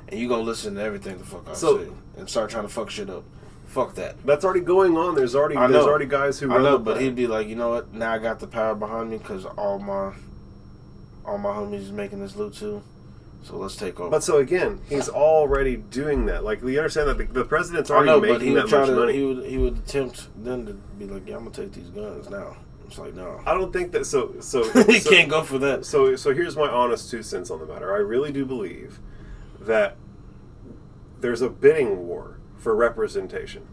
and you gonna listen to everything the fuck I say and start trying to fuck shit up. Fuck that. That's already going on. There's already guys who. I know, but he'd be like, you know what? Now I got the power behind me because all my homies is making this loot too. So let's take over. But so again, he's already doing that. Like, you understand that the president's already making that much money. He would attempt then to be like, yeah, I'm gonna take these guns now. It's like, no. I don't think that. So he can't go for that. So here's my honest 2 cents on the matter. I really do believe that there's a bidding war for representation.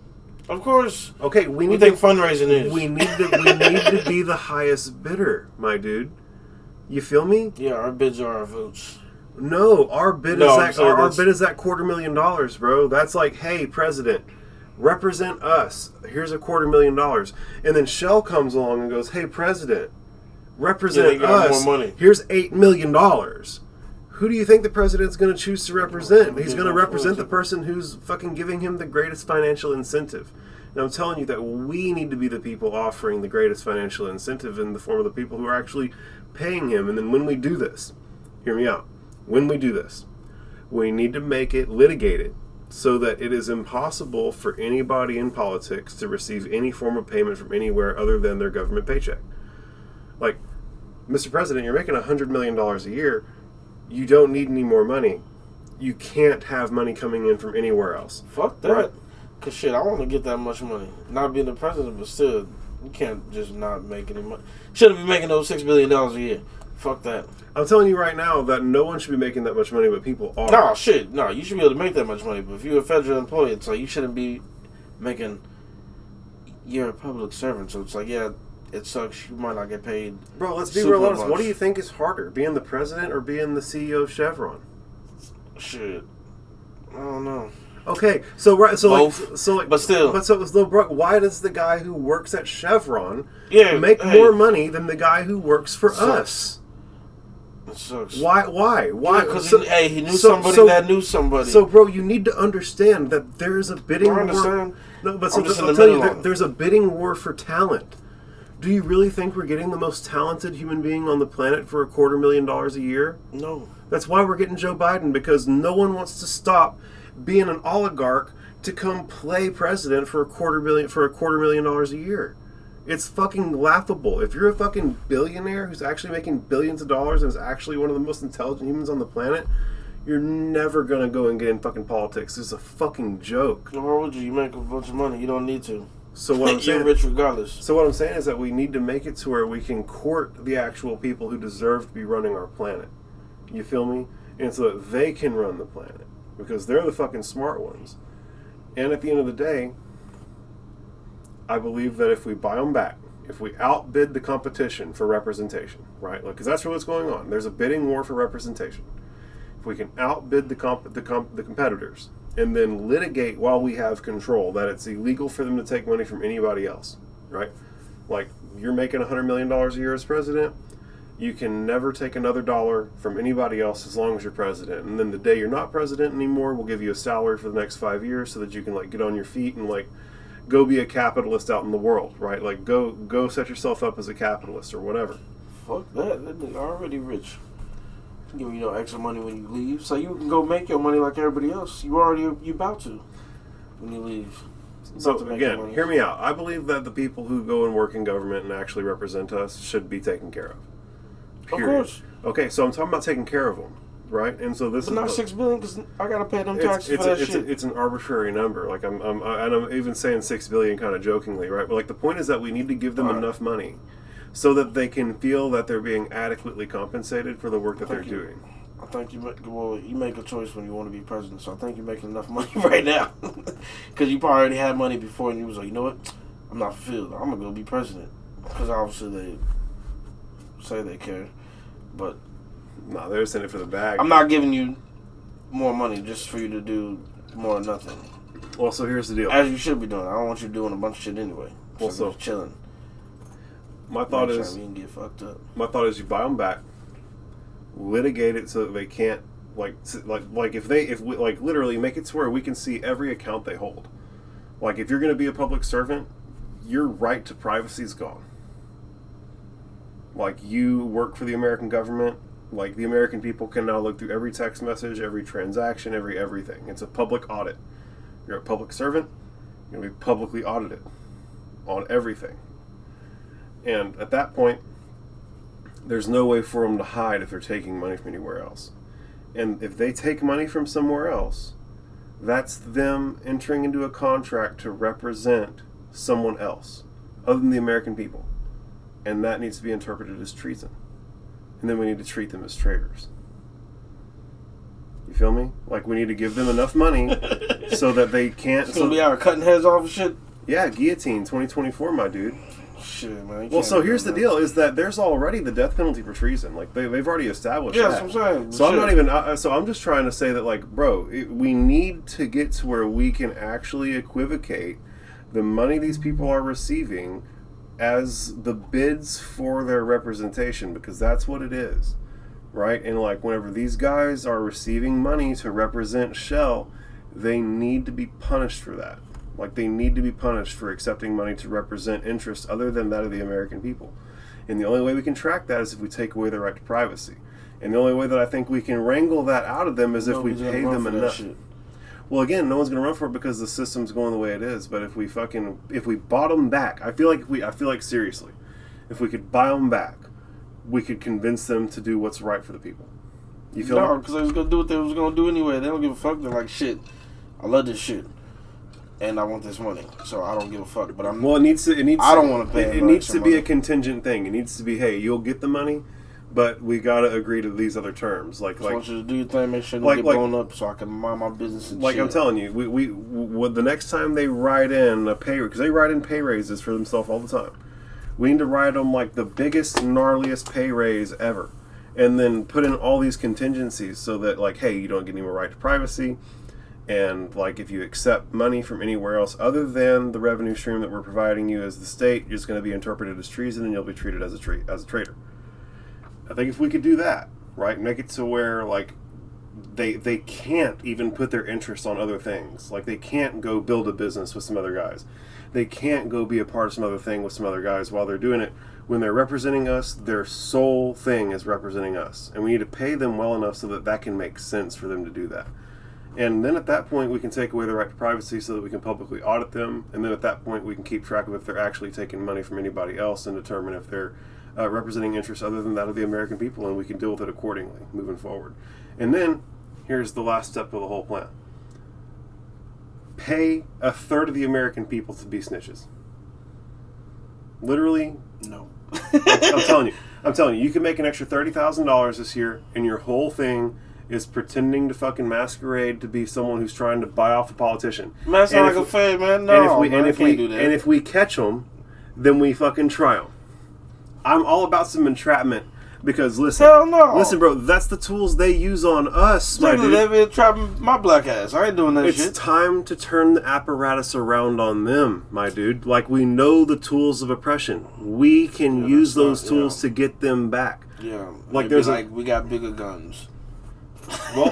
Of course. Okay, we We need think to, fundraising is. we need to be the highest bidder, my dude. You feel me? Yeah, our bids are our votes. No, our bid No, I'm is saying our that's- bid is that $250,000, bro. That's like, hey, president, represent us. Here's a $250,000, and then Shell comes along and goes, hey, president, represent they got us. more money. Here's $8 million. Who do you think the president's going to choose to represent? He's going to represent the person who's fucking giving him the greatest financial incentive. And I'm telling you that we need to be the people offering the greatest financial incentive in the form of the people who are actually paying him. And then when we do this, hear me out. When we do this, we need to make it litigated so that it is impossible for anybody in politics to receive any form of payment from anywhere other than their government paycheck. Like, Mr. President, you're making $100 million a year. You don't need any more money. You can't have money coming in from anywhere else. Fuck that. Right. Cause shit, I want to get that much money. Not being the president, but still, you can't just not make any money. Shouldn't be making those $6 billion a year. Fuck that. I'm telling you right now that no one should be making that much money, but people are. No, shit. No, you should be able to make that much money. But if you're a federal employee, it's like you shouldn't be making. You're a public servant, so it's like, yeah, it sucks. You might not get paid. Bro, let's be super real honest. much. What do you think is harder, being the president or being the CEO of Chevron? Shit. I don't know. Okay, so right, so Both, like, so like, but still. bro, why does the guy who works at Chevron Yeah, make hey. more money than the guy who works for Sucks. us? It sucks. Why? Because So- he knew so- somebody so- that knew somebody. So, bro, you need to understand that there's a bidding I war. understand. No, but I'm just in I'll the tell you, middle on it. there's a bidding war for talent. Do you really think we're getting the most talented human being on the planet for $250,000 a year? No. That's why we're getting Joe Biden, because no one wants to stop being an oligarch to come play president for $250,000 a year. It's fucking laughable. If you're a fucking billionaire who's actually making billions of dollars and is actually one of the most intelligent humans on the planet, you're never gonna go and get in fucking politics. It's a fucking joke. Why would you? You make a bunch of money. You don't need to. So what I'm You're saying, rich regardless. so what I'm saying is that we need to make it to where we can court the actual people who deserve to be running our planet. You feel me? And so that they can run the planet, because they're the fucking smart ones. And at the end of the day, I believe that if we buy them back, if we outbid the competition for representation, right? Because that's what's going on. There's a bidding war for representation. If we can outbid the competitors and then litigate while we have control that it's illegal for them to take money from anybody else, right? Like, you're making $100 million a year as president, you can never take another dollar from anybody else as long as you're president. And then the day you're not president anymore, we'll give you a salary for the next 5 years so that you can, like, get on your feet and, like, go be a capitalist out in the world, right? Like, go set yourself up as a capitalist or whatever. Fuck that. That nigga already rich. Give you no extra money when you leave, so you can go make your money like everybody else. You about to when you leave. So About to make your again, money. hear me out. I believe that the people who go and work in government and actually represent us should be taken care of. Of course, Okay, so I'm talking about taking care of them, right? And so this but is not the- $6 billion because I gotta pay them taxes it's for that shit. it's an arbitrary number. Like and I'm even saying $6 billion kind of jokingly, right? But like the point is that we need to give them Right. enough money so that they can feel that they're being adequately compensated for the work that they're Thank you. doing. I think you make a choice when you want to be president. So I think you're making enough money right now because you probably already had money before, and you was like, you know what, I'm not fulfilled. I'm gonna go be president because obviously they say they care, but No, they're just in it for the bag. I'm not giving you more money just for you to do more of nothing. Well, so here's the deal. As you should be doing. I don't want you doing a bunch of shit anyway. Well, So so- just chilling. My thought Make is sure we didn't get fucked up. you buy them back, litigate it so that they can't if we literally make it to where we can see every account they hold. Like, if you're going to be a public servant, your right to privacy is gone. Like, you work for the American government, like, the American people can now look through every text message, every transaction, everything. It's a public audit. You're a public servant, you're going to be publicly audited on everything. And at that point, there's no way for them to hide if they're taking money from anywhere else. And if they take money from somewhere else, that's them entering into a contract to represent someone else other than the American people. And that needs to be interpreted as treason. And then we need to treat them as traitors. You feel me? Like, we need to give them enough money so that they can't... It's gonna be out cutting heads off and shit. Yeah, guillotine 2024, my dude. Shit, man. Well, so here's the deal: is that there's already the death penalty for treason. Like they've already established. Yeah, that. that's what I'm saying. So I'm not even. So I'm just trying to say that, like, bro, we need to get to where we can actually equivocate the money these people are receiving as the bids for their representation, because that's what it is, right? And like, whenever these guys are receiving money to represent Shell, they need to be punished for that. Like, they need to be punished for accepting money to represent interests other than that of the American people. And the only way we can track that is if we take away their right to privacy. And the only way that I think we can wrangle that out of them is if we pay them enough. Well, again, no one's going to run for it because the system's going the way it is. But if we bought them back, I feel like seriously, if we could buy them back, we could convince them to do what's right for the people. You feel? No, because they was going to do what they was going to do anyway. They don't give a fuck. They're like, shit, I love this shit. And I want this money, so I don't give a fuck. But Well, it needs. I don't want to pay. It needs to be a contingent thing. It needs to be, hey, you'll get the money, but we got to agree to these other terms. Like, I want you to do your thing. Make sure you don't get blown up, so I can mind my business. And shit. I'm telling you, we the next time they write in a pay, because they write in pay raises for themselves all the time. We need to write them like the biggest, gnarliest pay raise ever, and then put in all these contingencies so that, like, hey, you don't get any more right to privacy. And, like, if you accept money from anywhere else other than the revenue stream that we're providing you as the state, it's going to be interpreted as treason and you'll be treated as a traitor. I think if we could do that, right, make it to where, like, they can't even put their interest on other things. Like, they can't go build a business with some other guys. They can't go be a part of some other thing with some other guys while they're doing it. When they're representing us, their sole thing is representing us. And we need to pay them well enough so that can make sense for them to do that. And then at that point, we can take away the right to privacy so that we can publicly audit them. And then at that point, we can keep track of if they're actually taking money from anybody else and determine if they're representing interests other than that of the American people, and we can deal with it accordingly moving forward. And then, here's the last step of the whole plan. Pay a third of the American people to be snitches. Literally, no. I'm telling you, you can make an extra $30,000 this year, and your whole thing is pretending to fucking masquerade to be someone who's trying to buy off a politician. Man, that's not like a fade, man. No, and if we catch them, then we fucking try them. I'm all about some entrapment because listen, hell no. Listen, bro, that's the tools they use on us. They've been trapping my black ass. I ain't doing that shit. It's time to turn the apparatus around on them, my dude. Like, we know the tools of oppression. We can use those tools to get them back. Yeah, like we got bigger guns. Well,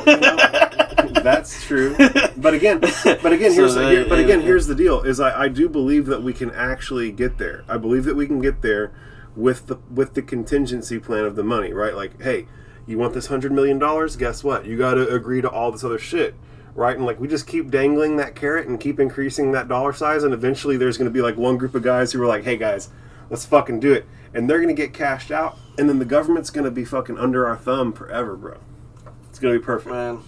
that's true. But again, here's the deal: is I do believe that we can actually get there. I believe that we can get there with the contingency plan of the money, right? Like, hey, you want this $100 million? Guess what? You got to agree to all this other shit, right? And like, we just keep dangling that carrot and keep increasing that dollar size, and eventually there's going to be like one group of guys who are like, hey guys, let's fucking do it, and they're going to get cashed out, and then the government's going to be fucking under our thumb forever, bro. It's going to be perfect. Man.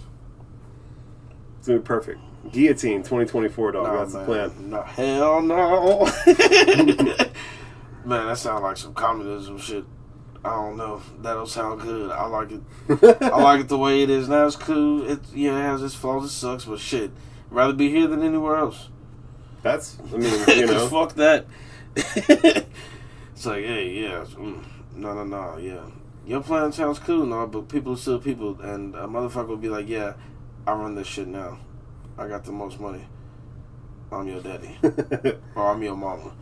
It's going to be perfect. Guillotine 2024, dog. That's the plan. No, hell no. Man, that sounds like some communism shit. I don't know. That'll sound good. I like it. I like it the way it is now. It's cool. It has its flaws. It sucks, but shit. I'd rather be here than anywhere else. Fuck that. It's like, hey, yeah. No, yeah. Your plan sounds cool, no, but people are still people, and a motherfucker will be like, yeah, I run this shit now. I got the most money. I'm your daddy. Or I'm your mama.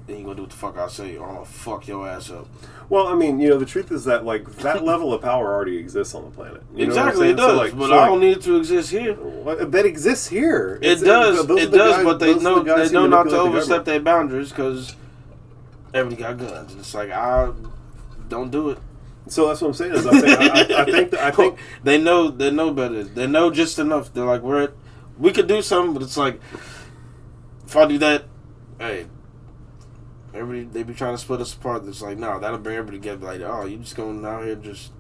Then you gonna do what the fuck I say, or I'm gonna fuck your ass up. Well, I mean, the truth is that, like, that level of power already exists on the planet. Exactly, it does, but I don't need it to exist here. That exists here. It does, but they know not to overstep their boundaries, because everybody got guns. And it's like, don't do it. So that's what I'm saying. I think they know better. They know just enough. They're like, we could do something, but it's like, if I do that, hey, everybody, they be trying to split us apart. It's like, no, that'll bring everybody together. Like, oh, you just going out here just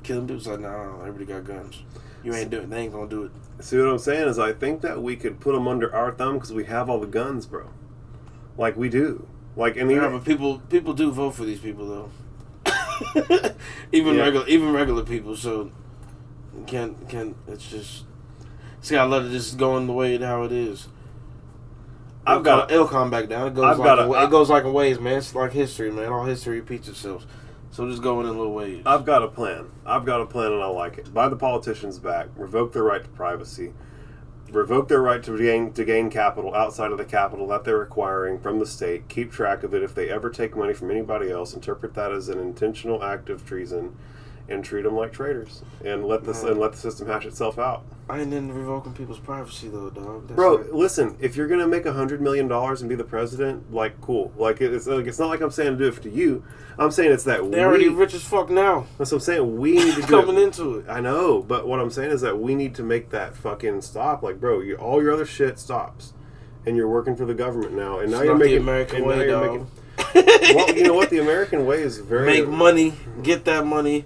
killing dudes? Like, no, everybody got guns. You ain't doing. They ain't gonna do it. See what I'm saying is, I think that we could put them under our thumb because we have all the guns, bro. Like, we do. Like, and but people do vote for these people though. even regular people. So can't. It's gotta let it just go in the way how it is. It'll come back down. It goes like in waves, man. It's like history, man. All history repeats itself. So just go in little waves. I've got a plan, and I like it. Buy the politicians back. Revoke their right to privacy. Revoke their right to gain capital outside of the capital that they're acquiring from the state. Keep track of it. If they ever take money from anybody else, interpret that as an intentional act of treason, and treat them like traitors. And let the system hash itself out. I ain't into revoking people's privacy though, dog. Bro, listen. If you're gonna make $100 million and be the president, like, cool. Like, it's not like I'm saying to do it to you. I'm saying it's that they're already rich as fuck now. That's what I'm saying. We need to coming into it. I know, but what I'm saying is that we need to make that fucking stop. Like, bro, all your other shit stops, and you're working for the government now, and now you're making the American way, dog. Well, you know what? The American way is very make money, get that money.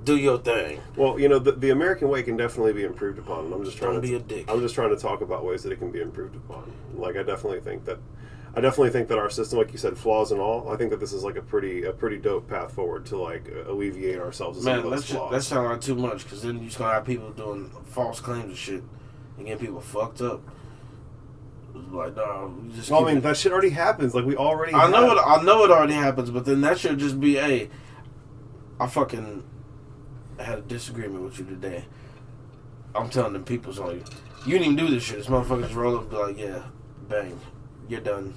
Do your thing. Well, you know, the American way can definitely be improved upon. And I'm just trying to be a dick. I'm just trying to talk about ways that it can be improved upon. Like, I definitely think that our system, like you said, flaws and all. I think that this is like a pretty dope path forward to like alleviate ourselves of some of those flaws. That sounds like too much, because then you're just gonna have people doing false claims and shit and getting people fucked up. Like, no, just. Well, I mean, that shit already happens. Like, we already. I know it already happens, but then that should just be, hey, I fucking had a disagreement with you today. I'm telling them people's on you. You didn't even do this shit. This motherfucker just roll up and be like, yeah, bang, you're done.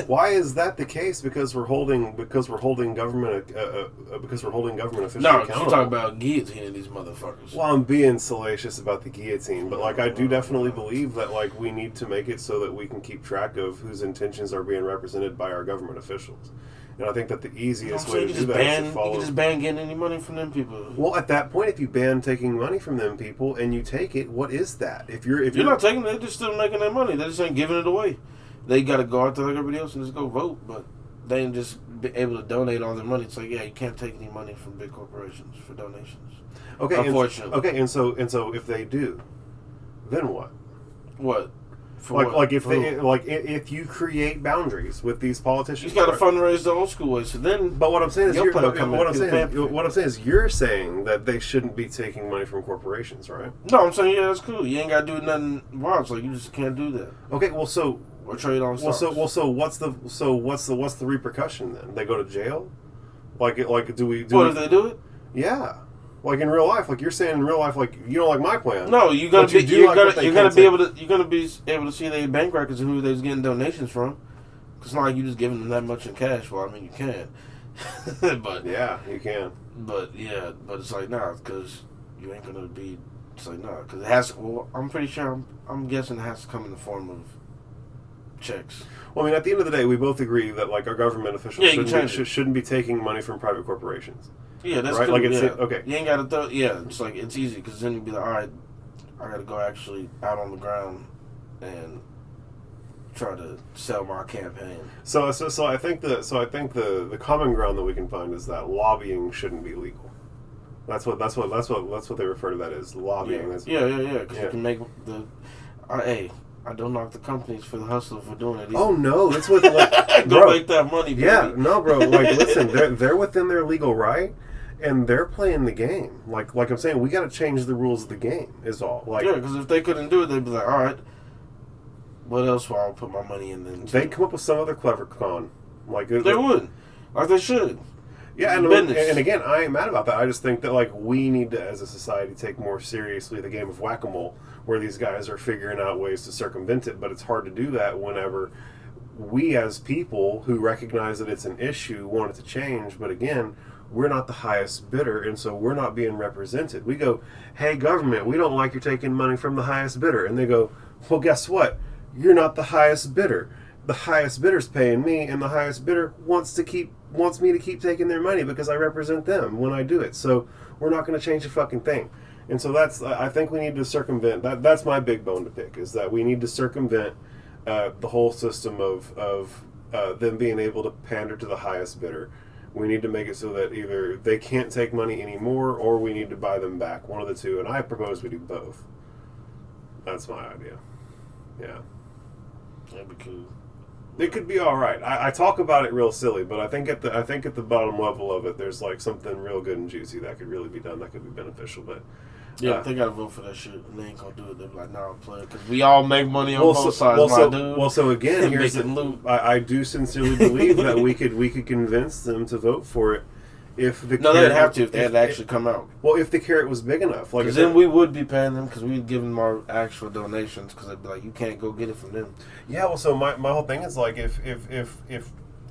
Why is that the case? Because we're holding government officials no, accountable. you talking about guillotining these motherfuckers. Well, I'm being salacious about the guillotine, but like I do definitely believe that like we need to make it so that we can keep track of whose intentions are being represented by our government officials. And I think that the easiest way to do that is to follow. You can just ban getting any money from them people. Well, at that point, if you ban taking money from them people and you take it, what is that? If you're not taking it, they're just still making their money. They just ain't giving it away. They got to go out there like everybody else and just go vote, but they ain't just be able to donate all their money. It's like, yeah, you can't take any money from big corporations for donations. Okay, unfortunately. And so if they do, then what? What? If you create boundaries with these politicians, you got to fundraise the old school way. So then, but what I'm saying is, you're saying that they shouldn't be taking money from corporations, right? No, I'm saying that's cool. You ain't got to do nothing wrong. It's like you just can't do that. Okay, well, so or trade on stocks. So what's the repercussion then? They go to jail? What if they do it? Yeah. Like in real life, like you're saying in real life, like you don't like my plan. No, you're gonna be able to see their bank records and who they're getting donations from. It's not like you just giving them that much in cash. Well, I mean you can, but yeah, you can. But it's like nah, because you ain't gonna be. It's like nah, because it has. Well, I'm pretty sure. I'm guessing it has to come in the form of checks. Well, I mean, at the end of the day, we both agree that like our government officials shouldn't be taking money from private corporations. Yeah, that's right. Cool. Like it's okay. You ain't got to throw. Yeah, it's like it's easy because then you'd be like, all right, I got to go actually out on the ground and try to sell my campaign. So I think the common ground that we can find is that lobbying shouldn't be legal. That's what they refer to that as lobbying. Yeah. Because you can make the. Hey, I don't knock the companies for the hustle for doing it either. Oh no, that's what like, go make that money. Baby. Yeah, no, bro. Like, listen, they're within their legal right, and they're playing the game. Like I'm saying, we got to change the rules of the game. Is all. Like, yeah, because if they couldn't do it, they'd be like, all right, what else will I put my money in? Then they'd come up with some other clever con. Like they would, like they should. Yeah, and again, I ain't mad about that. I just think that like we need to, as a society, take more seriously the game of whack-a-mole, where these guys are figuring out ways to circumvent it. But it's hard to do that whenever we, as people who recognize that it's an issue, want it to change. But again, we're not the highest bidder, and so we're not being represented. We go, "Hey, government, we don't like you taking money from the highest bidder," and they go, "Well, guess what? You're not the highest bidder. The highest bidder's paying me, and the highest bidder wants me to keep taking their money because I represent them when I do it. So we're not going to change a fucking thing." And so I think we need to circumvent that. That's my big bone to pick, is that we need to circumvent the whole system of them being able to pander to the highest bidder. We need to make it so that either they can't take money anymore, or we need to buy them back. One of the two, and I propose we do both. That's my idea. Yeah, that'd be cool. It could be all right. I talk about it real silly, but I think at the bottom level of it, there's like something real good and juicy that could really be done, that could be beneficial. But Yeah, if they gotta vote for that shit, and they ain't gonna do it. They're like, nah, I'm playing, because we all make money on both sides, my dude. Well, so again, here's I do sincerely believe that we could convince them to vote for it if the no, they'd have to if they had actually come out. Well, if the carrot was big enough, like then we would be paying them because we'd give them our actual donations because they'd be like, you can't go get it from them. Yeah, well, so my whole thing is like if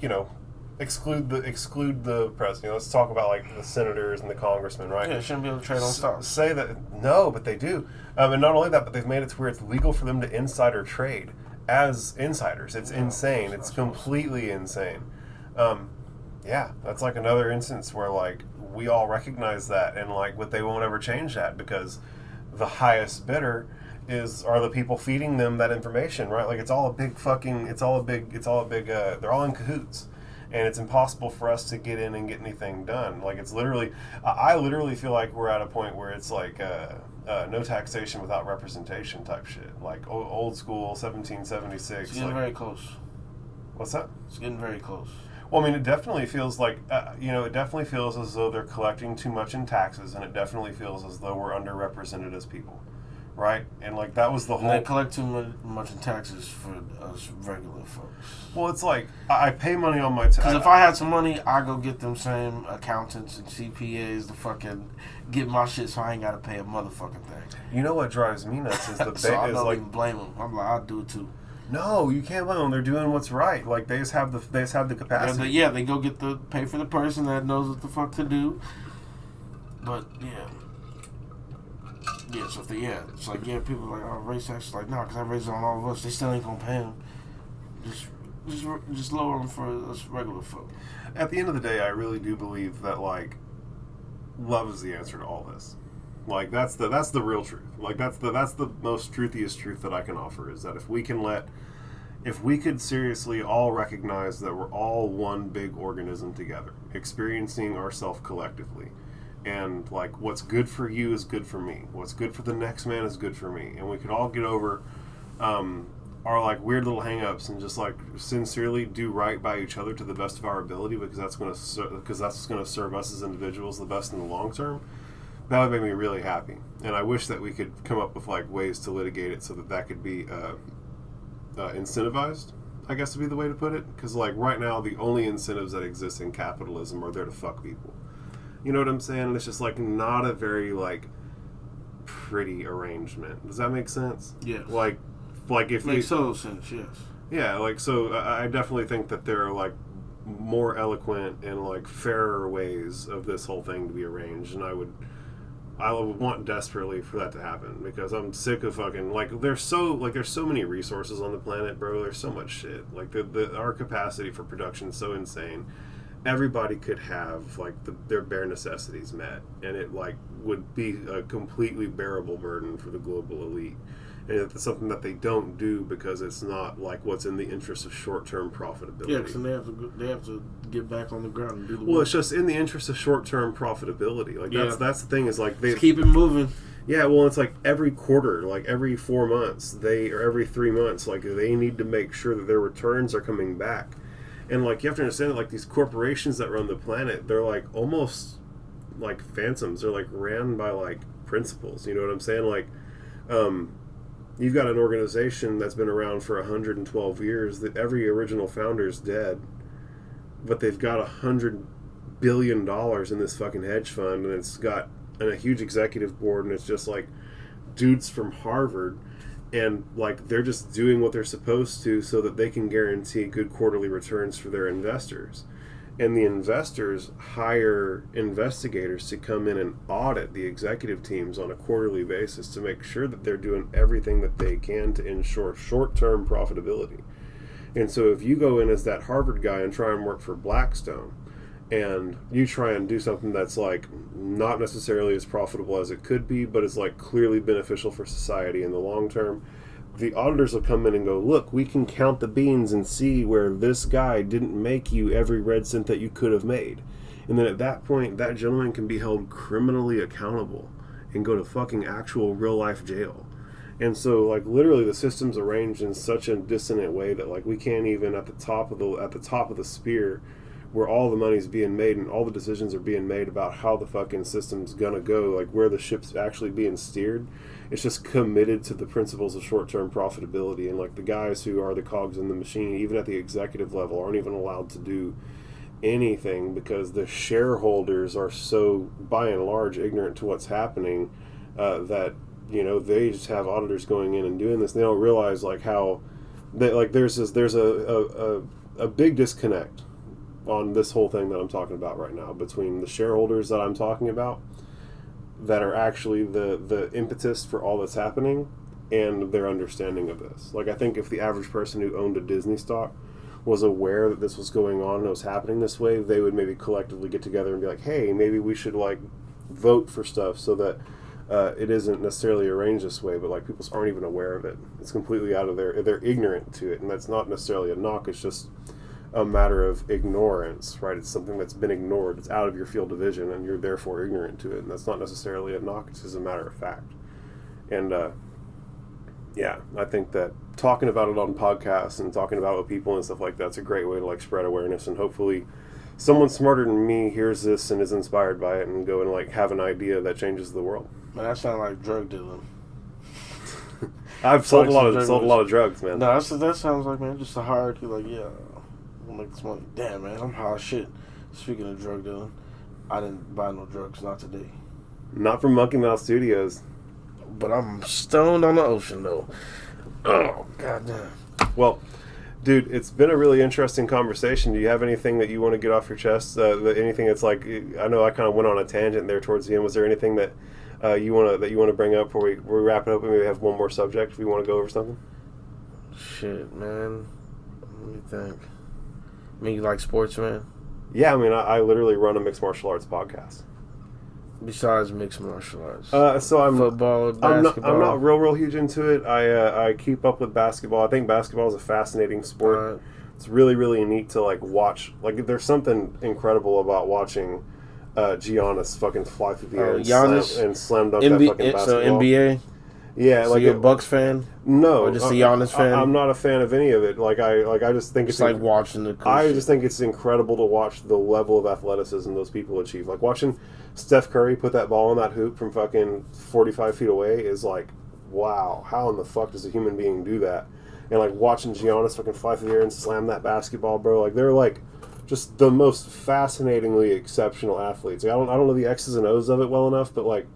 you know. Exclude the president. Let's talk about like the senators and the congressmen, right? Yeah, shouldn't be able to trade on stocks. Say that no, but they do, and not only that, but they've made it to where it's legal for them to insider trade as insiders. It's insane. It's completely insane. Yeah, that's like another instance where like we all recognize that, and like, but they won't ever change that because the highest bidder are the people feeding them that information, right? Like it's all a big. They're all in cahoots. And it's impossible for us to get in and get anything done. Like it's literally, I literally feel like we're at a point where it's like no taxation without representation type shit. Like old school 1776. It's getting very close. What's that? It's getting very close. Well, I mean, it definitely feels like, it definitely feels as though they're collecting too much in taxes, and it definitely feels as though we're underrepresented as people. Right? And like that was the whole. They collect too much in taxes for us regular folks. Well, it's like I pay money on my because if I had some money, I go get them same accountants and CPAs to fucking get my shit, so I ain't got to pay a motherfucking thing. You know what drives me nuts is the so I don't even blame them. I'm like, I'll do it too. No, you can't blame them. They're doing what's right. Like they just have the capacity. They go get pay for the person that knows what the fuck to do. But yeah. Yeah, so it's like, people are like, oh, raise taxes. Like, nah, because I raised it on all of us. They still ain't gonna pay them. Just lower them for us regular folk. At the end of the day, I really do believe that, like, love is the answer to all this. Like, that's the real truth. Like, that's the most truthiest truth that I can offer, is that if we could seriously all recognize that we're all one big organism together, experiencing ourselves collectively, and like what's good for you is good for me, what's good for the next man is good for me, and we could all get over our like weird little hang-ups and just like sincerely do right by each other to the best of our ability, because that's going to serve us as individuals the best in the long term. That would make me really happy, and I wish that we could come up with like ways to litigate it so that could be incentivized, I guess would be the way to put it, because like right now the only incentives that exist in capitalism are there to fuck people. You know what I'm saying? It's just like not a very like pretty arrangement. Does that make sense? Yes. Like if makes total sense. Yes. Yeah. Like so, I definitely think that there are like more eloquent and like fairer ways of this whole thing to be arranged, and I would want desperately for that to happen, because I'm sick of fucking like there's so many resources on the planet, bro. There's so much shit. Like our capacity for production is so insane. Everybody could have like their bare necessities met, and it like would be a completely bearable burden for the global elite. And it's something that they don't do because it's not like what's in the interest of short-term profitability. Yeah, because they have to get back on the ground and do the work. Well, it's just in the interest of short-term profitability. Like that's the thing, is like they keep it moving. Yeah, well, it's like every quarter, like every 4 months, or every 3 months, like they need to make sure that their returns are coming back. And like you have to understand that like these corporations that run the planet, they're like almost like phantoms. They're like ran by like principles. You know what I'm saying? Like, you've got an organization that's been around for 112 years. That every original founder's dead, but they've got $100 billion in this fucking hedge fund, and it's got a huge executive board, and it's just like dudes from Harvard. And like they're just doing what they're supposed to so that they can guarantee good quarterly returns for their investors. And the investors hire investigators to come in and audit the executive teams on a quarterly basis to make sure that they're doing everything that they can to ensure short-term profitability. And so if you go in as that Harvard guy and try and work for Blackstone, and you try and do something that's like not necessarily as profitable as it could be, but is like clearly beneficial for society in the long term, the auditors will come in and go, look, we can count the beans and see where this guy didn't make you every red cent that you could have made. And then at that point, that gentleman can be held criminally accountable and go to fucking actual real life jail. And so like literally the system's arranged in such a dissonant way that like we can't even at the top of the spear, where all the money's being made and all the decisions are being made about how the fucking system's gonna go, like where the ship's actually being steered. It's just committed to the principles of short-term profitability, and like the guys who are the cogs in the machine, even at the executive level, aren't even allowed to do anything because the shareholders are so, by and large, ignorant to what's happening that they just have auditors going in and doing this. They don't realize like how there's a big disconnect on this whole thing that I'm talking about right now between the shareholders that I'm talking about that are actually the impetus for all that's happening and their understanding of this. Like, I think if the average person who owned a Disney stock was aware that this was going on and it was happening this way, they would maybe collectively get together and be like, hey, maybe we should like vote for stuff so that it isn't necessarily arranged this way, but like people aren't even aware of it. It's completely out of they're ignorant to it, and that's not necessarily a knock. It's just a matter of ignorance, right? It's something that's been ignored. It's out of your field of vision, and you're therefore ignorant to it. And that's not necessarily a knock. It's just a matter of fact. And I think that talking about it on podcasts and talking about it with people and stuff like that's a great way to like spread awareness. And hopefully, someone smarter than me hears this and is inspired by it and go and like have an idea that changes the world. Man, that sounds like drug dealing. I've sold a lot of drugs, man. No, that sounds like, man, just a hierarchy. Like, yeah, we'll make this money. Damn, man, I'm high as shit. Speaking of drug dealing, I didn't buy no drugs, not today. Not from Monkey Mouth Studios. But I'm stoned on the ocean, though. Oh, goddamn. Well, dude, it's been a really interesting conversation. Do you have anything that you want to get off your chest? Anything that's like, I know I kind of went on a tangent there towards the end. Was there anything that you want to bring up before we wrap it up and maybe have one more subject if we want to go over something? Shit, man. Let me think. I mean, you like sports, man? Yeah, I mean, I literally run a mixed martial arts podcast. Besides mixed martial arts, so I'm football, basketball. I'm not real huge into it. I keep up with basketball. I think basketball is a fascinating sport. Right. It's really, really neat to like watch. Like, there's something incredible about watching Giannis fucking fly through the air and slam dunk that fucking basketball. So NBA. Yeah, so like you're a Bucks fan? No, or just a Giannis fan? I'm not a fan of any of it. I just think it's like watching the. I just think it's incredible to watch the level of athleticism those people achieve. Like watching Steph Curry put that ball in that hoop from fucking 45 feet away is like, wow, how in the fuck does a human being do that? And like watching Giannis fucking fly through the air and slam that basketball, bro. Like they're like just the most fascinatingly exceptional athletes. Like, I don't know the X's and O's of it well enough, but like.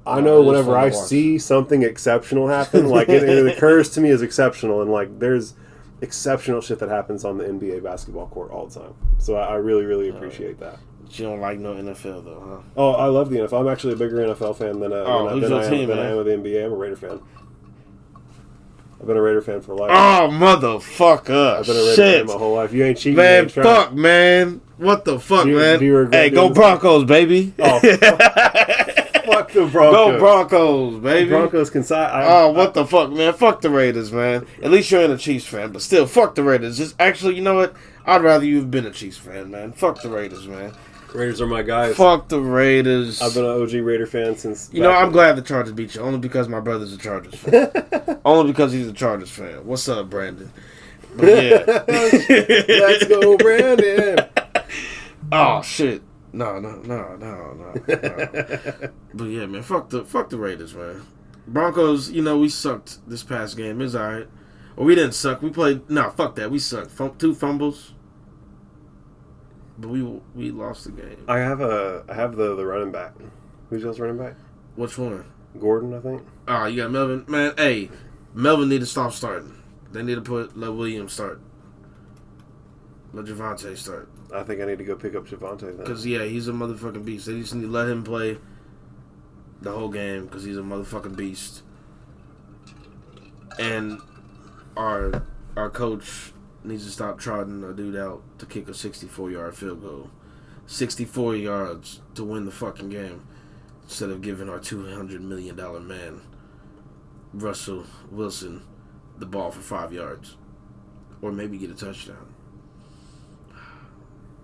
I know whenever I see something exceptional happen, like it occurs to me as exceptional, and like there's exceptional shit that happens on the NBA basketball court all the time. So I really, really appreciate that. But you don't like no NFL though, huh? Oh, I love the NFL. I'm actually a bigger NFL fan than I am of the NBA. I'm a Raider fan. I've been a Raider fan for life. Oh, motherfucker! I've been a Raider fan my whole life. You ain't cheating, man. Fuck, man. What the fuck, man? Do you regret hey, go Broncos, baby! Oh, fuck the Broncos. Go Broncos, baby. The Broncos can what the fuck, man? Fuck the Raiders, man. At least you're in a Chiefs fan, but still, fuck the Raiders. Just actually, you know what? I'd rather you have been a Chiefs fan, man. Fuck the Raiders, man. Raiders are my guys. Fuck the Raiders. I've been an OG Raider fan since. I'm glad the Chargers beat you, only because my brother's a Chargers fan. Only because he's a Chargers fan. What's up, Brandon? But yeah. Let's go, Brandon. Oh shit. No. But yeah, man, fuck the Raiders, man. Broncos, we sucked this past game. It's alright. Or we didn't suck. We played fuck that. We sucked. 2 fumbles. But we lost the game. I have the running back. Who's y'all's running back? Which one? Gordon, I think. Oh, you got Melvin. Man, hey, Melvin need to stop starting. They need to let Williams start. Let Javonte start. I think I need to go pick up Javonte then. Because, yeah, he's a motherfucking beast. They just need to let him play the whole game because he's a motherfucking beast. And our coach needs to stop trotting a dude out to kick a 64-yard field goal. 64 yards to win the fucking game instead of giving our $200 million man, Russell Wilson, the ball for 5 yards. Or maybe get a touchdown.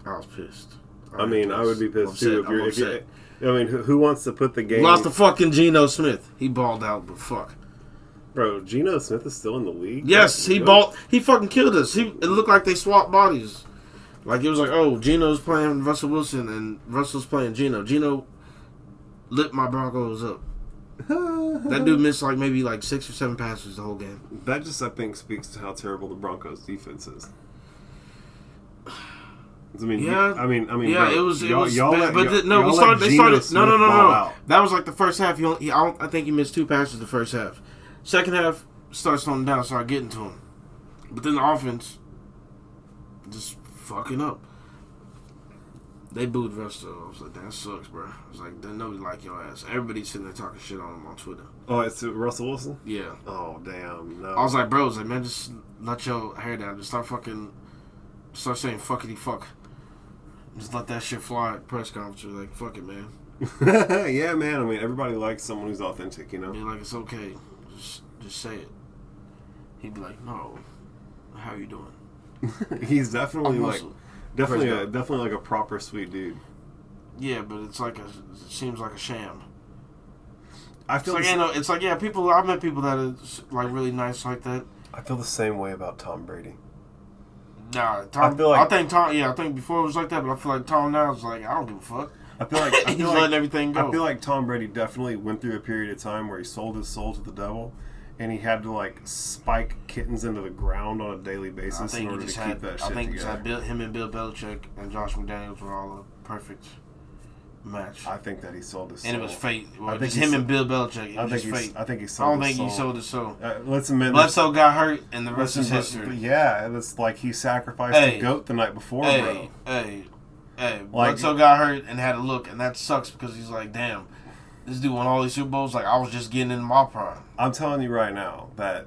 I was pissed. I would be pissed too. Who wants to put the game... Lost to fucking Geno Smith. He balled out, but fuck. Bro, Geno Smith is still in the league? Yes, he fucking killed us. It looked like they swapped bodies. Like, it was like, oh, Geno's playing Russell Wilson and Russell's playing Geno. Geno lit my Broncos up. That dude missed like maybe like 6 or 7 passes the whole game. That just, I think, speaks to how terrible the Broncos defense is. I mean, yeah, bro, it was y'all bad. let, But y'all they let Geno started. No. ball out. That was like the first half. I think he missed 2 passes the first half. Second half started slowing down, started getting to him. But then the offense just fucking up. They booed Russell. I was like, that sucks, bro. I was like, nobody like your ass. Everybody's sitting there talking shit on him on Twitter. Oh, it's Russell Wilson? Yeah. Oh, damn. No. I was like, bro, man, just let your hair down. Just start saying fuckity fuck. Just let that shit fly at press conference. Like, fuck it, man. Yeah, man. I mean, everybody likes someone who's authentic, you know? Be like, it's okay. Just say it. He'd be like, no. How you doing? He's definitely definitely President. like a proper sweet dude. Yeah, but it seems like a sham. I feel It's like people. I've met people that are like really nice like that. I feel the same way about Tom Brady. Nah, Tom. I think Tom. Yeah, I think before it was like that, but I feel like Tom now is like, I don't give a fuck. I feel like he's letting everything go. I feel like Tom Brady definitely went through a period of time where he sold his soul to the devil, and he had to like spike kittens into the ground on a daily basis in order to keep that shit together. Him and Bill Belichick and Josh McDaniels were all a perfect match. I think that he sold his soul. And it was fate. Well, I think just him and Bill Belichick. It was just fate. I think he sold his soul. He sold his soul. Let's admit Bledsoe got hurt, and the rest is history. But yeah, it was like he sacrificed the goat the night before, bro. Hey, Bledsoe got hurt and had a look, and that sucks because he's like, damn, this dude won all these Super Bowls. Like, I was just getting in my prime. I'm telling you right now that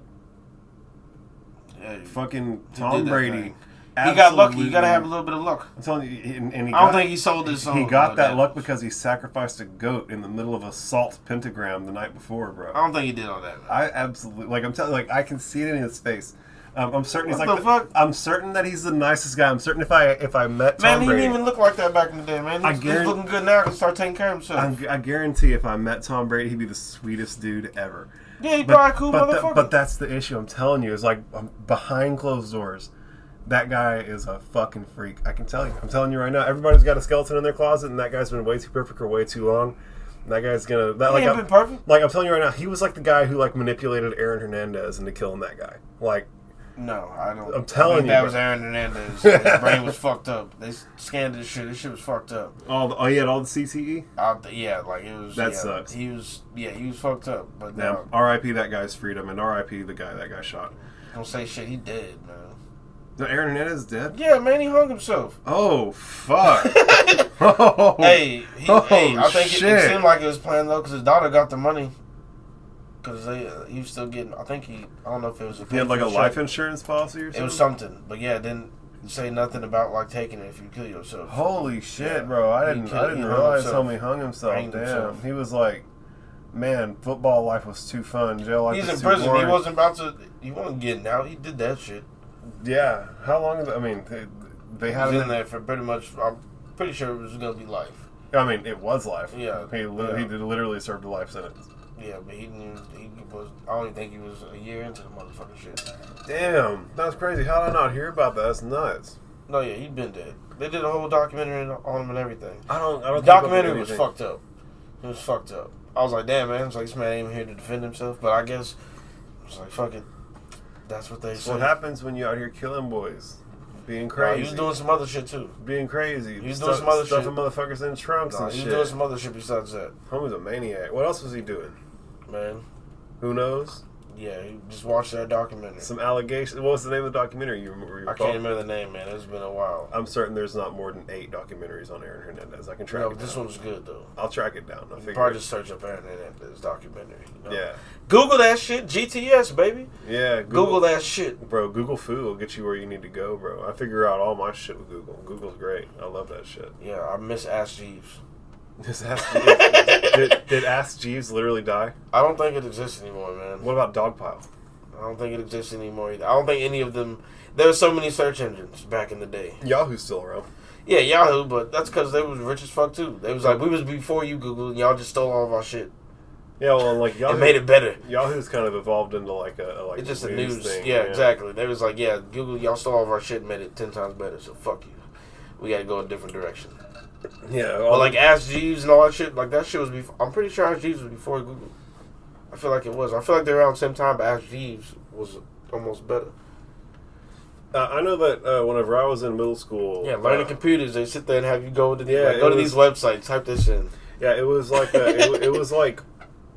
fucking Tom Brady. He got lucky. You gotta have a little bit of luck. I'm telling you, and I don't think he sold his soul. He got that luck because he sacrificed a goat in the middle of a salt pentagram the night before, bro. I don't think he did all that. I absolutely I'm telling I can see it in his face. I'm certain he's what like the fuck? I'm certain that he's the nicest guy. I'm certain if I met Tom Brady, he didn't even look like that back in the day, man. He's looking good now. He can start taking care of himself. I guarantee if I met Tom Brady, he'd be the sweetest dude ever. Yeah, he'd probably cool motherfucker. But that's the issue. I'm telling you, is like behind closed doors. That guy is a fucking freak. I can tell you. I'm telling you right now. Everybody's got a skeleton in their closet, and that guy's been way too perfect for way too long. And that guy's gonna. He ain't been perfect. Like I'm telling you right now, he was like the guy who like manipulated Aaron Hernandez into killing that guy. Like. No, I don't. I'm telling you, that was Aaron Hernandez. His brain was fucked up. They scanned his shit. His shit was fucked up. He had all the CTE. Yeah, like it was. That sucks. He was fucked up. But now, R.I.P. that guy's freedom, and R.I.P. the guy that got shot. Don't say shit. He dead, man. No, Aaron Hernandez is dead? Yeah, man, he hung himself. Oh, fuck. I think it seemed like it was planned, though, because his daughter got the money. Because he was still getting, I don't know if it was he had like a life insurance policy or something? It was something. But yeah, it didn't say nothing about like taking it if you kill yourself. Holy shit, bro. I didn't realize homie hung himself. Damn. He was like, man, football life was too fun. Jail life was too boring. He's in prison. He wasn't getting out. He did that shit. Yeah. How long is it? I mean, they had him in there for pretty much, I'm pretty sure it was going to be life. I mean, it was life. Yeah. He literally served a life sentence. Yeah, but he was, I don't even think he was a year into the motherfucking shit. Damn. That's crazy. How did I not hear about that? That's nuts. No, yeah, he'd been dead. They did a whole documentary on him and everything. The documentary was fucked up. It was fucked up. I was like, damn, man. It's like, this man ain't even here to defend himself. But I guess, it's like, fuck it. That's what they say. What happens when you out here killing boys? Being crazy. He was doing some other shit, too. Being crazy. He was doing some other shit. Stuffing motherfuckers in trunks and shit. He was doing some other shit besides that. Homie's a maniac. What else was he doing? Man. Who knows? Yeah, you just watched that documentary. Some allegations. What was the name of the documentary? I can't remember the name, man. It's been a while. I'm certain there's not more than 8 documentaries on Aaron Hernandez. I can track it down. This one's good, though. I'll track it down. You probably just search up Aaron Hernandez documentary. You know? Yeah. Google that shit. GTS, baby. Yeah. Google that shit. Bro, Google Food will get you where you need to go, bro. I figure out all my shit with Google. Google's great. I love that shit. Yeah, I miss Ask Jeeves. Did Ask Jeeves literally die? I don't think it exists anymore, man. What about Dogpile? I don't think it exists anymore either. I don't think any of them... There were so many search engines back in the day. Yahoo's still around. Yeah, Yahoo, but that's because they was rich as fuck, too. They was like, we was before you, Google, and y'all just stole all of our shit. Yeah, well, like Yahoo... It made it better. Yahoo's kind of evolved into like it's just a news news thing. Yeah, exactly. They was like, yeah, Google, y'all stole all of our shit and made it 10 times better, so fuck you. we got to go a different direction. Yeah, But like Ask Jeeves and all that shit, like that shit was before. I'm pretty sure Ask Jeeves was before Google. I feel like it was. I feel like they were around the same time, but Ask Jeeves was almost better. I know that whenever I was in middle school, Yeah, learning computers, they sit there and have you go to these was- websites, type this in. yeah, it was like it was like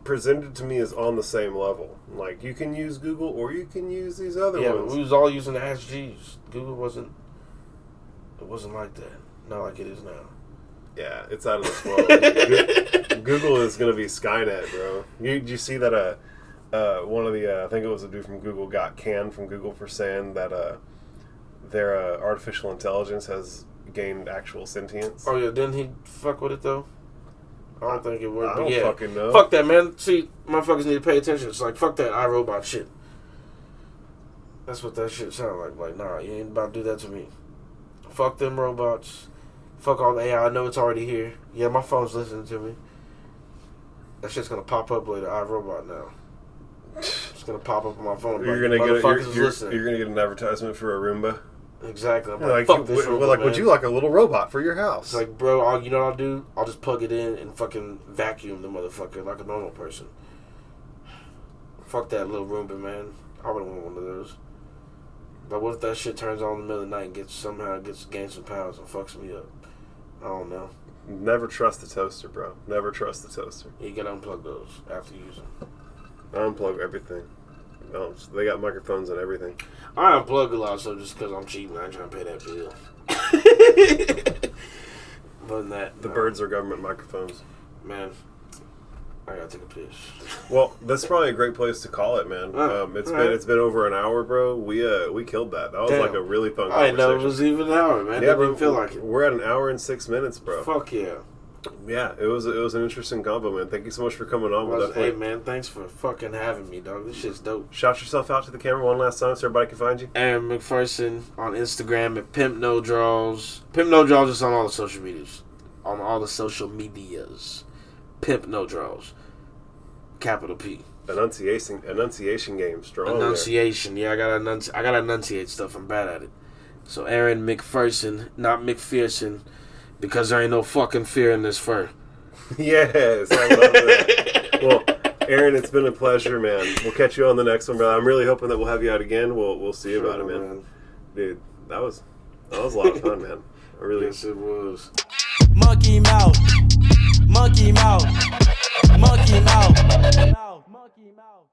presented to me as on the same level. Like you can use Google or you can use these other Yeah, but ones. we was all using Ask Jeeves. Google wasn't. It wasn't like that. Not like it is now. Yeah, it's out of this world. Google is going to be Skynet, bro. Did you see that one of the, I think it was a dude from Google got canned from Google for saying that their artificial intelligence has gained actual sentience? Oh yeah, didn't he fuck with it though? I don't think it worked. I But don't yeah, fucking know. fuck that, man. See, motherfuckers need to pay attention. It's like fuck that iRobot shit. That's what that shit sound like. Like, nah, you ain't about to do that to me. Fuck them robots. Fuck all the AI. I know it's already here. Yeah, my phone's listening to me. That shit's gonna pop up later. iRobot now. It's gonna pop up on my phone. You're like, gonna motherfuckers you're listening. gonna get an advertisement for a Roomba. Exactly. I'm Yeah, like, like, fuck this we're robot, like, man. would you like a little robot for your house? It's like, bro, you know what I'll do? I'll just plug it in and fucking vacuum the motherfucker like a normal person. Fuck that little Roomba, man. I wouldn't want one of those. But what if that shit turns on in the middle of the night and gains some powers and fucks me up? I don't know. Never trust the toaster, bro. Never trust the toaster. You gotta unplug those after you use them. I unplug everything. They got microphones and everything. I unplug a lot, so just because I'm cheating, I ain't trying to pay that bill. Other than that, The no. birds are government microphones. Man, I gotta take a piss. Well, that's probably a great place to call it, man. It's been over an hour, bro. We killed that. That was Damn. like a really fun I conversation. didn't know it was even an hour, man. Yeah, Didn't even feel like it. We're at an hour and 6 minutes, bro. Fuck yeah. Yeah, it was an interesting combo, man. Thank you so much for coming on. We'll Hey definitely man, thanks for fucking having me, dog. This shit's dope. shout yourself out to the camera one last time so everybody can find you. Aaron McPherson on Instagram at Pimp No Draws. Pimp No Draws is on all the social medias. On all the social medias. Pimp No Draws. Capital P. Enunciation game, strong. Enunciation. Yeah, I gotta enunciate stuff. I'm bad at it. So Aaron McPherson, not McPherson, because there ain't no fucking fear in this fur. There. Yes, I love that. Well, Aaron, it's been a pleasure, man. We'll catch you on the next one, brother. I'm really hoping that we'll have you out again. We'll see about it, man. Dude, that was a lot of fun, man. I really. Yes, it was. Monkey mouth, monkey mouth, monkey mouth, monkey mouth.